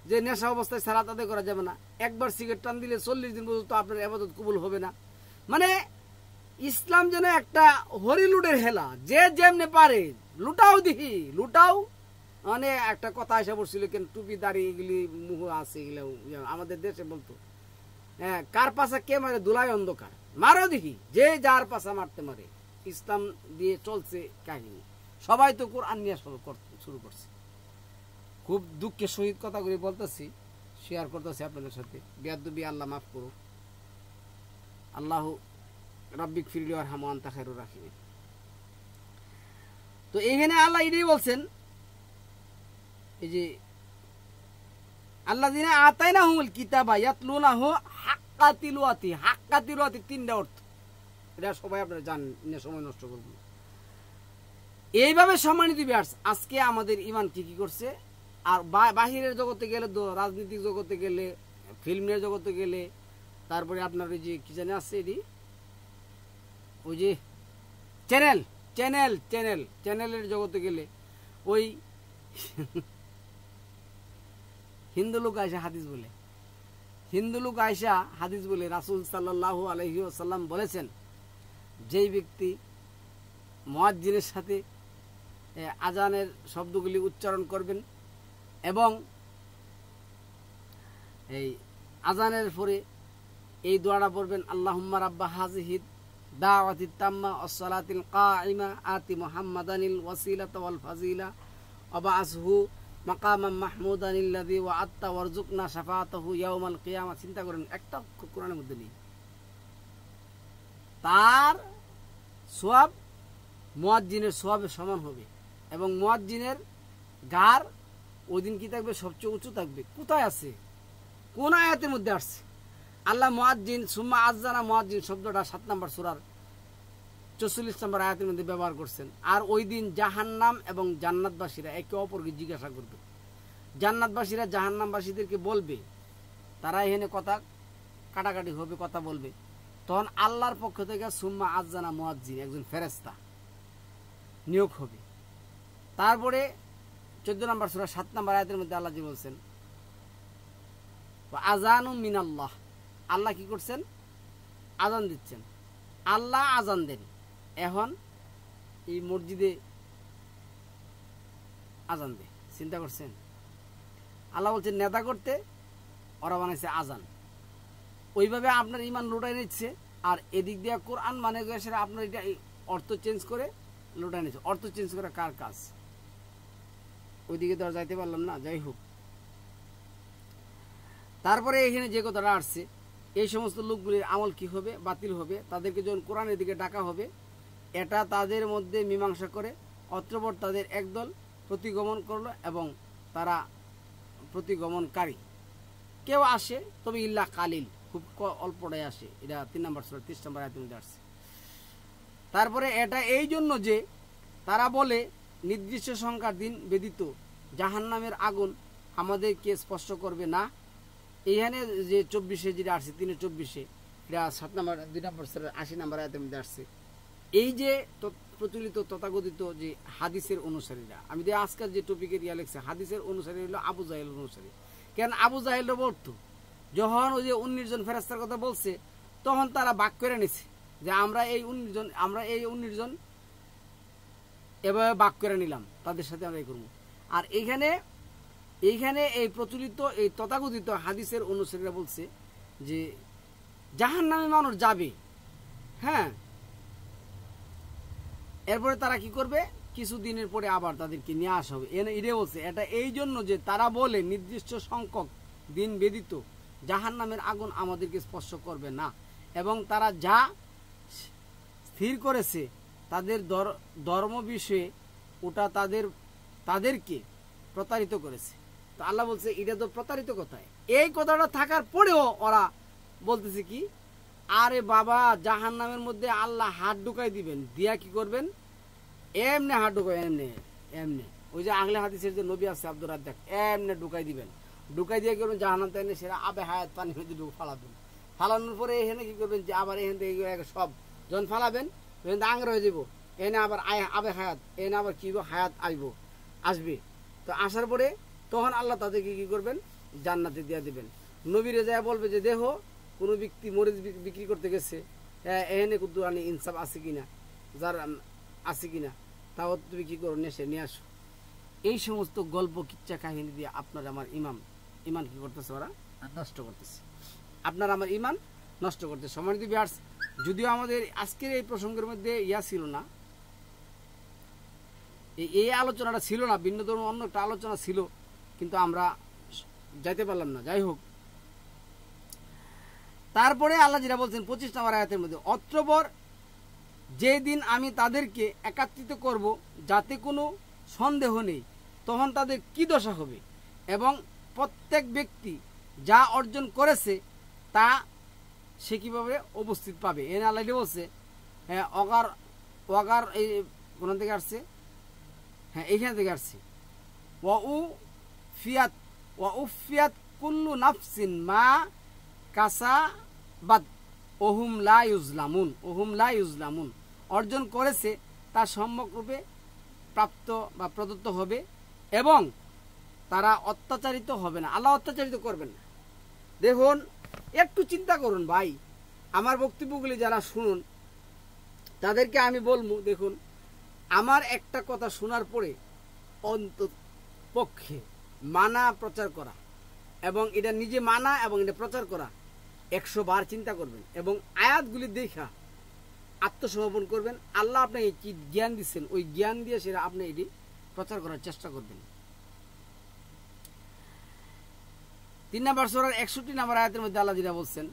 S1: যে নেশা অবস্থায় সালাত আদায় করা যাবে না, একবার সিগারেট টান দিলে 40 দিন পর্যন্ত আপনার ইবাদত কবুল হবে না। মানে ইসলাম যেন একটা হরিলুডের হেলা, যে যেমনে পারে লুটাও দিহি লুটাও। মানে একটা কথা এসে পড়ছিল, কেন টুপি দাড়ি এগুলি মুহ আছে, এগুলো আমাদের দেশে বলতো, হ্যাঁ, কার পাশা কে মারে দুলাই অন্ধকার, মারো দেখি, যে যার পাশা মারতে মারে। ইসলাম দিয়ে চলছে কাহিনী, সবাই তো কোরআন নিয়ে শুরু করছে। খুব দুঃখের সহিত কথাগুলি বলতেছি, শেয়ার করতেছি আপনাদের সাথে। বেয়াদবি আল্লাহ মাফ করো। আল্লাহ রাব্বিক ফিরলি ওয়ারহামু আনতা খায়রুর রাহিমিন। তো এইখানে আল্লাহ এটাই বলছেন, এই যে আল্লাযীনা আতাইনাহুমুল কিতাবা ইয়াতলুনাহু হাক্কা তিলাওয়াতি, হাক্কা তিলাওয়াতি 3টা অর্থ, এটা সবাই আপনারা জানেন, সময় নষ্ট করব না। এইভাবে সম্মানিত বিয়ার্স, আজকে আমাদের ঈমান কি করছে। আর বাহিরের জগতে গেলে, রাজনৈতিক জগতে গেলে, ফিল্মের জগতে গেলে, তারপরে আপনার ওই যে কি জানে আছে এটি, ওই যে চ্যানেলের জগতে গেলে ওই হিন্দু লোক আয়সা হাদিস বলে, রাসূল সাল্লাল্লাহু আলাইহি ওয়াসাল্লাম বলেছেন, যেই ব্যক্তি মুয়াজ্জিনের সাথে আজানের শব্দগুলি উচ্চারণ করবেন এবং এই আজানের পরে এই দোয়াটা পড়বেন, আল্লাহুম্মা রাব্বা হাযিহিদ দাওয়াতিত তাম্মা ওয়াস সালাতিল কাইমা আতি মুহাম্মাদানিল ওয়াসিলাতা ওয়াল ফাজিলা ওয়া বা'আসহু মাকামাম মাহমুদানিল্লাযী ওয়া'আদতা ওয়ারযুকনা শাফাআতাহু ইয়াউমাল কিয়ামা। চিন্তা করেন, একটা কোরআনের মধ্যে নেই। তার সওয়াব মুয়াজ্জিনের সওয়াবের সমান হবে এবং মুয়াজ্জিনের গার ওই দিন কি থাকবে? সবচেয়ে উঁচু থাকবে। কোথায় আছে? কোন আয়াতের মধ্যে আসছে? আল্লাহ মুয়াজ্জিন সুম্মা আযানা মুয়াজ্জিন শব্দটা 7 নম্বর সূরার 44 নম্বর আয়াতের মধ্যে ব্যবহার করছেন। আর ওই দিন জাহান্নাম এবং জান্নাতবাসীরা একে অপরকে জিজ্ঞাসা করবে। জান্নাতবাসীরা জাহান্নামবাসীদেরকে বলবে, তারা এখানে কথা কাটাকাটি হবে, কথা বলবে। তখন আল্লাহর পক্ষ থেকে সুম্মা আযানা মুয়াজ্জিন, একজন ফেরেশতা নিয়োগ হবে। তারপরে 14 নম্বর সূরা 7 নম্বর আয়াতের মধ্যে আল্লাহ জি বলছেন, আযানু মিনাল্লাহ, আল্লাহ কি করছেন? আজান দিচ্ছেন। আল্লাহ আজান দেন। এখন এই মসজিদে আজান দেয়, চিন্তা করছেন? আল্লাহ বলছেন নেতা করতে, ওরা বানাইছে আজান। ওইভাবে আপনার ঈমান লুটাই নিচ্ছে। আর এদিক দিয়ে কোরআন মানে সেটা আপনার এটা অর্থ চেঞ্জ করে লুটাই নিচ্ছে। অর্থ চেঞ্জ করে কার কাজ? ওইদিকে তো আর যাইতে পারলাম না। যাই হোক, তারপরে এখানে যে কথাটা আসছে, এই সমস্ত লোকগুলির আমল কি হবে, বাতিল হবে, তাদেরকে যখন কোরআনের দিকে ডাকা হবে, এটা তাদের মধ্যে মীমাংসা করে অতঃপর তাদের একদল প্রতিগমন করলো এবং তারা প্রতিগমনকারী কেউ আসে, তবে ইল্লা কালিল, খুব অল্পটাই আসে। এটা 3 নম্বর সূরা 30 নম্বর আয়াতের মধ্যে আসছে। তারপরে এটা এই জন্য যে তারা বলে নির্দিষ্ট সংখ্যার দিন ব্যতীত জাহান্নামের আগুন আমাদেরকে স্পর্শ করবে না। এইখানে যে 24-এ যেটা আসছে 3-24, এটা 7 নম্বর 2 নম্বর সূরা 80 নম্বর আয়াতের মধ্যে আসছে। এই যে প্রচলিত তথাকথিত যে হাদিসের অনুসারীরা, আমি যে আজকের যে টপিকের ইয়া লেখছে, হাদিসের অনুসারী হলো আবু জাহেল অনুসারী। কেন আবু জাহেলরা বলতো, যখন ওই যে 19 জন ফেরেশতার কথা বলছে, তখন তারা বাক করে নিছে যে আমরা এই 19 জন এভাবে বাক করে নিলাম, তাদের সাথে আমরা এই করবো। আর এইখানে এই প্রচলিত এই তথাকথিত হাদিসের অনুসারীরা বলছে যে জাহান্নামে মানুষ যাবে, হ্যাঁ, এরপরে তারা কি করবে, কিছুদিনের পরে আবার তাদেরকে নিয়ে আসা হবে। এটা বলছে এটা এই জন্য যে তারা বলে নির্দিষ্ট সংখ্যক দিন ব্যতীত জাহান্নামের আগুন আমাদেরকে স্পর্শ করবে না, এবং তারা যা স্থির করেছে তাদের ধর্ম বিষয়ে ওটা তাদেরকে প্রতারিত করেছে। তো আল্লাহ বলছে এটা তো প্রতারিত কথায়, এই কথাটা থাকার পরেও ওরা বলতেছে কি, আরে বাবা জাহান্নামের মধ্যে আল্লাহ হাত ঢুকাই দিবেন, দিয়া কি করবেন, এমনি হাত ঢুকাই, এমনি ওই যে আগলে হাদিসের যে নবী আছে আব্দুর রাজ্জাক, এমনি ঢুকাই দিবেন, ঢুকাই দিয়ে করবেন জাহান্নাম তাইনে সেটা আবে হায়াত পানি মধ্যে ফালাবেন। ফালানোর পরে এখানে কি করবেন যে আবার এখান থেকে সব যখন ফালাবেন আঙর হয়ে যাব, এনে আবার আবে হায়াত, এনে আবার কি হায়াত আসবে। তো আসার পরে তখন আল্লাহ তাদেরকে কি করবেন, জান্নাতে দিয়ে দিবেন। নবীরে যায় বলবে যে দেখো কোনো ব্যক্তি মরিচ বিক্রি করতে গেছে, এখানে কুদ্দু আনি ইনসাফ আছে কিনা, যার আছে কিনা, তাও তুমি কি করো, নেশে নিয়ে আসো। এই সমস্ত গল্প কিচ্ছা কাহিনী দিয়ে আপনার আমার ইমান কি করতেছে, ওরা নষ্ট করতেছে, আপনার আমার ইমান নষ্ট করতেছে। সম্মানিত ভিউয়ার্স, যদিও আমাদের আজকের এই প্রসঙ্গের মধ্যে ছিল না, এই আলোচনাটা ছিল না, ভিন্ন ধর্ম অন্য একটা আলোচনা ছিল, কিন্তু আমরা যাইতে পারলাম না। যাই হোক, তারপরে আল্লাহ যেটা বলছেন 25 নম্বর আয়াতের মধ্যে, অত্রবর যেদিন আমি তাদেরকে একত্রিত করব যাতে কোনো সন্দেহ নেই, তখন তাদের কি দশা হবে, এবং প্রত্যেক ব্যক্তি যা অর্জন করেছে তা সে কিভাবে উপস্থিত পাবে। এনে আল্লাহ বলছে, হ্যাঁ, অগার এই কোন থেকে আসছে, হ্যাঁ এইখান থেকে আসছে, ওয়াউফিয়াত কুল্লু নাফসিন মা কাসাবাত ওহুম লা ইউজলামুন, অর্জন করেছে তা সম্যকরূপে প্রাপ্ত বা প্রদত্ত হবে এবং তারা অত্যাচারিত হবে না। আল্লাহ অত্যাচারিত করবেন না। দেখুন, একটু চিন্তা করুন ভাই, আমার বক্তব্যগুলি যারা শুনুন তাদেরকে আমি বলবো, দেখুন আমার একটা কথা শোনার পরে অন্তত পক্ষে মানা প্রচার করা এবং এটা নিজে মানা এবং এটা প্রচার করা 100 বার চিন্তা করবেন এবং আয়াতগুলি দেখা আত্মসমর্পণ করবেন। আল্লাহ আপনাকে কি জ্ঞান দিচ্ছেন, ওই জ্ঞান দিয়ে সেটা আপনি এটি প্রচার করার চেষ্টা করবেন। 3 নম্বর সূরার 61 নম্বর আয়াতের মধ্যে আল্লাহ যেটা বলছেন,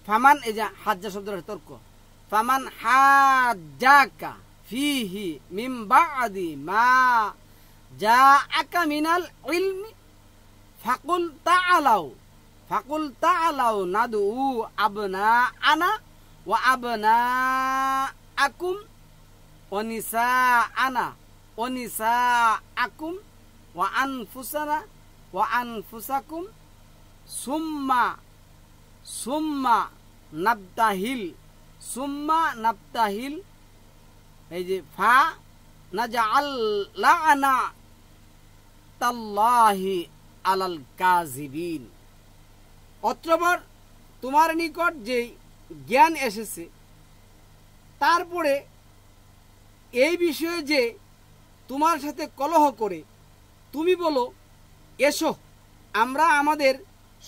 S1: ফামান, এই যে হাজ্জা শব্দের তর্ক, ফামান হাজ্জাকা ফিহি মিন বাদি মা জাআকা মিনাল ইলমি ফাকুল তাআলাউ নাদউ আবনাআনা ওয়া আবনাআকুম ওয়া নিসাআকুম ওয়া আনফুসানা ওয়া আনফুসাকুম সুম্মা নাবতাহিল, এই যে ফা নাজআল লা'নাতাল্লাহি আলাল কাযিবিন। অতঃপর তোমার নিকট যে জ্ঞান এসেছে তারপরে এই বিষয়ে যে তোমার সাথে কলহ করে তুমি বলো, এসো আমরা আমাদের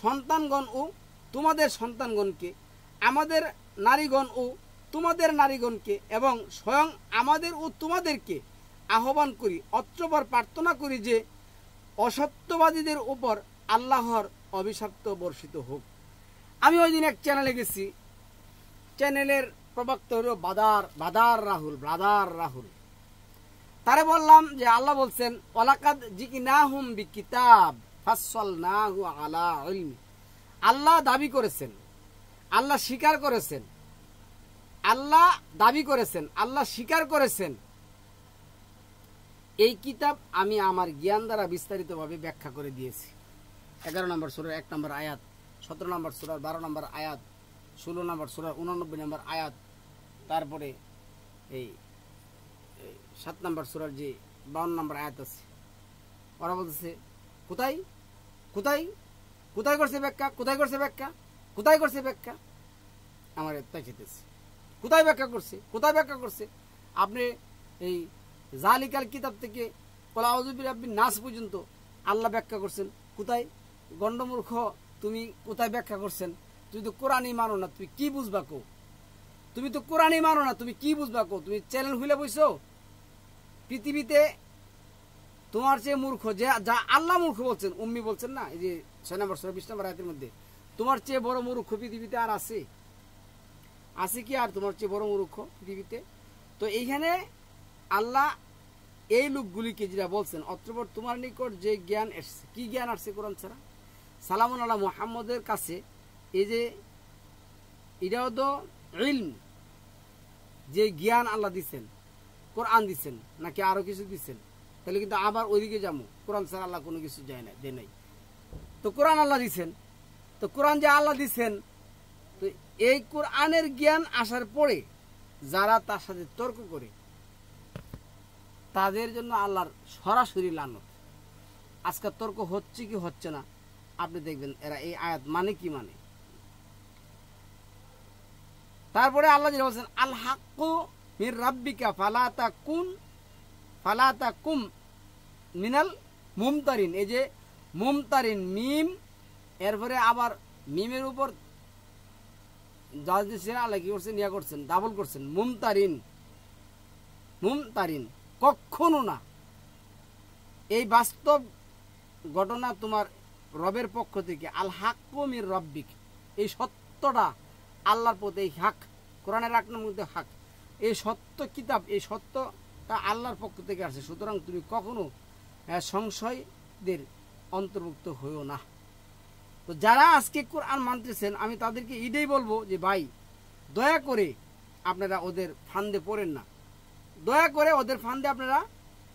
S1: সন্তানগণ ও তোমাদের সন্তানগণকে, আমাদের নারীগণ ও তোমাদের নারীগণকে এবং স্বয়ং আমাদের ও তোমাদেরকে আহ্বান করি, অতঃপর প্রার্থনা করি যে অসত্যবাদীদের উপর আল্লাহর অভিশপ্ত বর্ষিত হোক। আমি ওই দিন এক চ্যানেলে গেছি, চ্যানেলের প্রবক্তা হলো বাদার রাহুল। তারে বললাম যে আল্লাহ বলছেন ওয়ালাকাদ জিকিনাহুম বিকিতাব ফাসসালনাহু আলা ইলমি। আল্লাহ দাবি করেছেন, আল্লাহ স্বীকার করেছেন, আল্লাহ দাবি করেছেন, আল্লাহ স্বীকার করেছেন এই কিতাব আমি আমার জ্ঞান দ্বারা বিস্তারিতভাবে ব্যাখ্যা করে দিয়েছি। 11 নম্বর সূরার 1 নম্বর আয়াত, 17 নম্বর সূরার 12 নম্বর আয়াত, 16 নম্বর সূরার 89 নম্বর আয়াত, তারপরে এই 7 নম্বর সূরার যে 52 নম্বর আয়াত আছে। ওরা বলতেছে কোথায় কোথায় কোথায় করছে ব্যাখ্যা, কোথায় করছে ব্যাখ্যা, কোথায় করছে ব্যাখ্যা? আমার তাই চেতেছে কোথায় ব্যাখ্যা করছে, কোথায় ব্যাখ্যা করছে? আপনি এই জালিকাল কিতাব থেকে ক্কুল আউযু বিরাব্বিন নাস পর্যন্ত আল্লাহ ব্যাখ্যা করছেন কোথায়? গন্ডমূর্খ তুমি কোথায় ব্যাখ্যা করছেন? তুমি তো কোরআনই মানো না, তুমি কি বুঝবা কো? তুমি তো কোরআনই মানো না, তুমি কি বুঝবা কো? তুমি চ্যানেল খুলে বইছো? পৃথিবীতে তোমার চেয়ে মূর্খ যা আল্লাহ মূর্খ বলছেন, উম্মি বলছেন না, এই যে 6 নম্বর সূরা 20 নম্বর আয়াতের মধ্যে, তোমার চেয়ে বড় মূর্খ পৃথিবীতে আর আছে? আছে কি আর তোমার চেয়ে বড় মূর্খ পৃথিবীতে? তো এইখানে আল্লাহ এই লোকগুলিকে যেটা বলছেন, অতঃপর তোমার নিকট যে জ্ঞান এসছে, কি জ্ঞান আসছে কোরআন ছাড়া? সালামুন আলা মুহাম্মদের কাছে এই যে এটাও তো ইলম, যে জ্ঞান আল্লাহ দিচ্ছেন, কোরআন দিচ্ছেন নাকি আরো কিছু দিচ্ছেন? তাহলে কিন্তু আবার ওইদিকে যাবো, কোরআন ছাড়া আল্লাহ কোনো কিছু যায় না, দেয় নাই। তো কোরআন আল্লাহ দিচ্ছেন, তো কোরআন যে আল্লাহ দিচ্ছেন, তো এই কোরআনের জ্ঞান আসার পরে যারা তার সাথে তর্ক করে তাদের জন্য আল্লাহর সরাসরি লানত। আজকাল তর্ক হচ্ছে কি হচ্ছে না, আপনি দেখবেন এরা এই আয়াত মানে কি মানে। তারপরে আল্লাহ যেটা বলছেন আল হাক্কু মির রাব্বিকা ফালা তাকুম মিনাল মুমতারিন। এই যে মুমতারিন মিম, এরপরে আবার মিমের উপর আল্লাহ কি করছেন, ইয়া করছেন, ডাবল করছেন, মুমতারিন কখনো না। এই বাস্তব ঘটনা তোমার রবের পক্ষ থেকে, আল হাক্কু মির রাব্বিক, এই সত্যটা আল্লাহর পথে, এই হক কোরআনের 8 নম্বর মধ্যে হক, এই সত্য কিতাব, এই সত্যটা আল্লাহর পক্ষ থেকে আসে। সুতরাং তুমি কখনো সংশয়দের অন্তর্ভুক্ত হইও না। তো যারা আজকে কোরআন মানতেছেন, আমি তাদেরকে এটাই বলবো যে ভাই দয়া করে আপনারা ওদের ফান্দে পড়েন না, দয়া করে ওদের ফান্দে আপনারা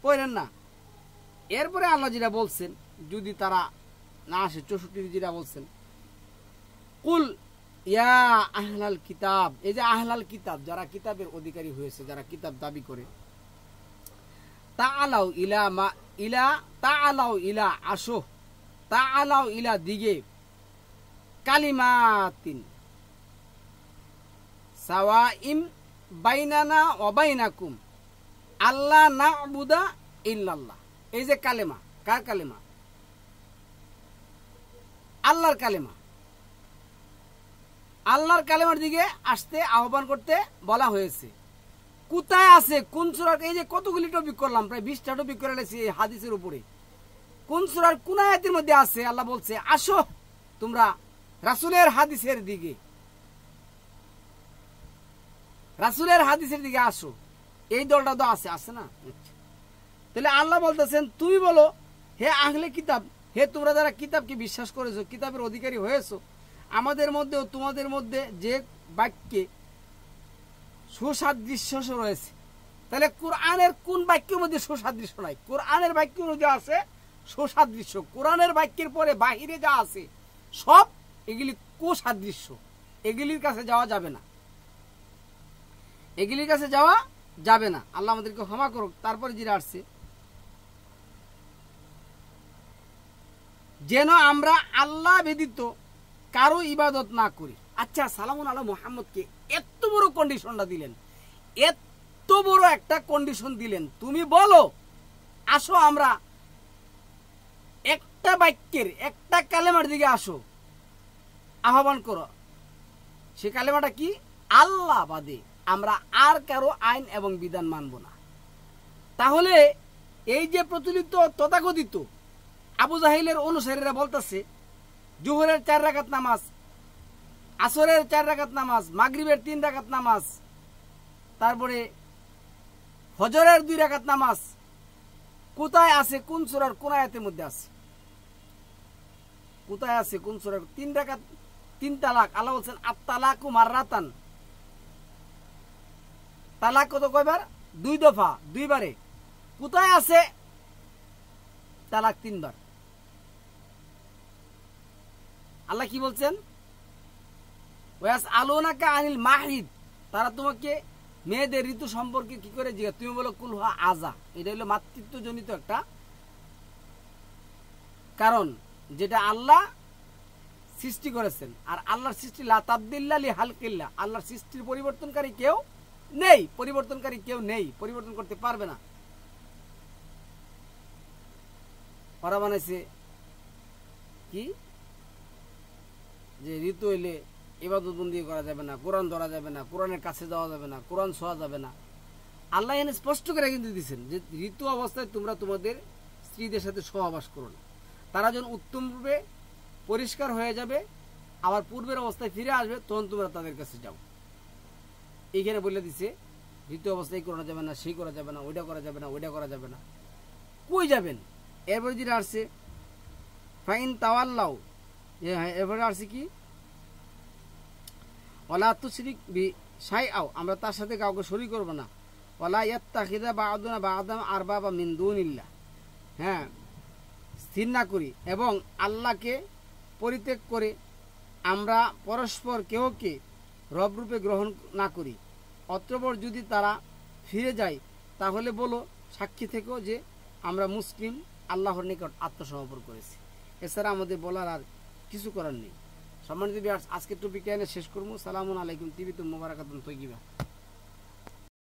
S1: পড়েন না। এরপরে আল্লাহ যেটা বলছেন, যদি তারা না আসে, 64 যেটা বলছেন কুল ইয়া আহলাল কিতাব, এই যে আহলাল কিতাব, যারা কিতাবের অধিকারী হয়েছে, যারা কিতাব দাবি করে, তাআলাউ ইলা আসো, তাআলাউ ইলা দিগে কালিমাতিন সাওয়াইম বাইনানা ওয়া বাইনাকুম আল্লাহ না'বুদা ইল্লাল্লাহ। এই যে কালেমা, কার কালেমা? আল্লাহর কালেমা। আল্লাহর কালেমার দিকে আসতে আহ্বান করতে বলা হয়েছে। কোথায় আছে, কোন সূরা? এই যে কতগুলি টপিক করলাম, প্রায় 20টা টপিক করে নিয়েছি এই হাদিসের উপরে। কোন সূরার কোন আয়াতের মধ্যে আছে আল্লাহ বলছে আসো তোমরা রাসূলের হাদিসের দিকে, রাসূলের হাদিসের দিকে আসো? এই দলটা তো আছে না? তাহলে আল্লাহ বলতেছেন তুমি বলো হে আহলে কিতাব, হে তোমরা যারা কিতাবকে বিশ্বাস করেছো, কিতাবের অধিকারী হয়েছো, আমাদের মধ্যে ও তোমাদের মধ্যে যে বাক্যে সুসাদৃশ্য রয়েছে, তাহলে কোরআনের কোন বাক্যের মধ্যে সুসাদৃশ্য নাই? কোরআনের বাক্যের মধ্যে আছে সুসাদৃশ্য। কোরআনের বাক্যের পরে বাহিরে যা আছে সব এগুলি কুসাদৃশ্য, এগুলির কাছে যাওয়া যাবে না, এগুলির কাছে যাওয়া যাবে না। আল্লাহ আমাদেরকে ক্ষমা করুক। তারপরে যেটা আসছে, যেন আমরা আল্লাহ ব্যতীত কারো ইবাদত না করি। আচ্ছা, সালামুন আলা মুহাম্মদকে এত বড় কন্ডিশনটা দিলেন, এত বড় একটা কন্ডিশন দিলেন, তুমি বলো আসো আমরা একটা বাক্যের, একটা কালেমার দিকে আসো, আহ্বান করো। সে কালেমাটা কি? আল্লাহ বাদে আমরা আর কারো আইন এবং বিধান মানব না। তাহলে এই যে প্রচলিত তথাকথিত আবু জাহিলের অনুসারীরা বলতেছে জোহরের 4 রাকাত নামাজ, আসরের 4 রাকাত নামাজ, মাগরিবের 3 রাকাত নামাজ, তারপরে ফজরের 2 রাকাত নামাজ কোথায় আছে? কোন সূরার কোন আয়াতের মধ্যে আছে? কোথায় আছে? কোন সূরার? 3 রাকাত 3 তালাক। আল্লাহ বলছেন আত-তালাকু মাররাতান। তালাক কত কয়বার? 2 দফা, 2 বারে। কোথায় আছে? তালাক 3 বার। আল্লাহ কি বলছেন? ওয়াস আলুনাকা আনিল মাহিদ, তারা তোমাকে মেয়েদের ঋতু সম্পর্কে কি করে জিজ্ঞাসা, তুমি বলো কুল হুয়া আযা। এটা হলো মাতৃত্বজনিত একটা কারণ, যেটা আল্লাহ সৃষ্টি করেছেন। আর আল্লাহর সৃষ্টি লা তাবদিল্লা লি হালকিল্লাহ, আল্লাহর সৃষ্টির পরিবর্তনকারী কেউ নেই, পরিবর্তনকারী কেউ নেই, পরিবর্তন করতে পারবে না। ওরা বানাইছে কি যে ঋতু হইলে ইবাদতবন্দি করা যাবে না, কোরআন ধরা যাবে না, কোরআনের কাছে যাওয়া যাবে না, কোরআন ছোঁয়া যাবে না। আল্লাহ এনে স্পষ্ট করে কিন্তু দিচ্ছেন যে ঋতু অবস্থায় তোমরা তোমাদের স্ত্রীদের সাথে সহবাস করো না। তারা যখন উত্তম রূপে পরিষ্কার হয়ে যাবে, আবার পূর্বের অবস্থায় ফিরে আসবে, তখন তোমরা তাদের কাছে যাও। এইখানে বলে দিছে ঋতু অবস্থায় করা যাবে না, সেই করা যাবে না, ওইটা করা যাবে না, ওইটা করা যাবে না। কই যাবেন? এরপরে যেটা আসছে ফাইন তাওয়াল্লাও, এরপরে আসছে কি ওয়ালা তুশরিক বি শাইআও, আমরা তার সাথে কাউকে শরীক করব না। ওয়ালা ইয়াত্তাখিযা বা'দুনা বা'দাম আরবাবা মিন দুনিল্লাহ, হ্যাঁ, স্থির না করি এবং আল্লাহকে পরিত্যাগ করে আমরা পরস্পর কেউকে রব রূপে গ্রহণ না করি। অতঃপর যদি তারা ফিরে যায় তাহলে বলো সাক্ষী থেকো যে আমরা মুসলিম আল্লাহর নিকট আত্মসমর্পণ করেছি। এছাড়া আমাদের বলার আর কিছু করার নেই। সম্মানিত ভিউয়ার্স, আজকের টপিকটা এনে শেষ করবো। সালামুন আলাইকুম, তিবিতুম মুবারাকাতুন তৈয়িবা।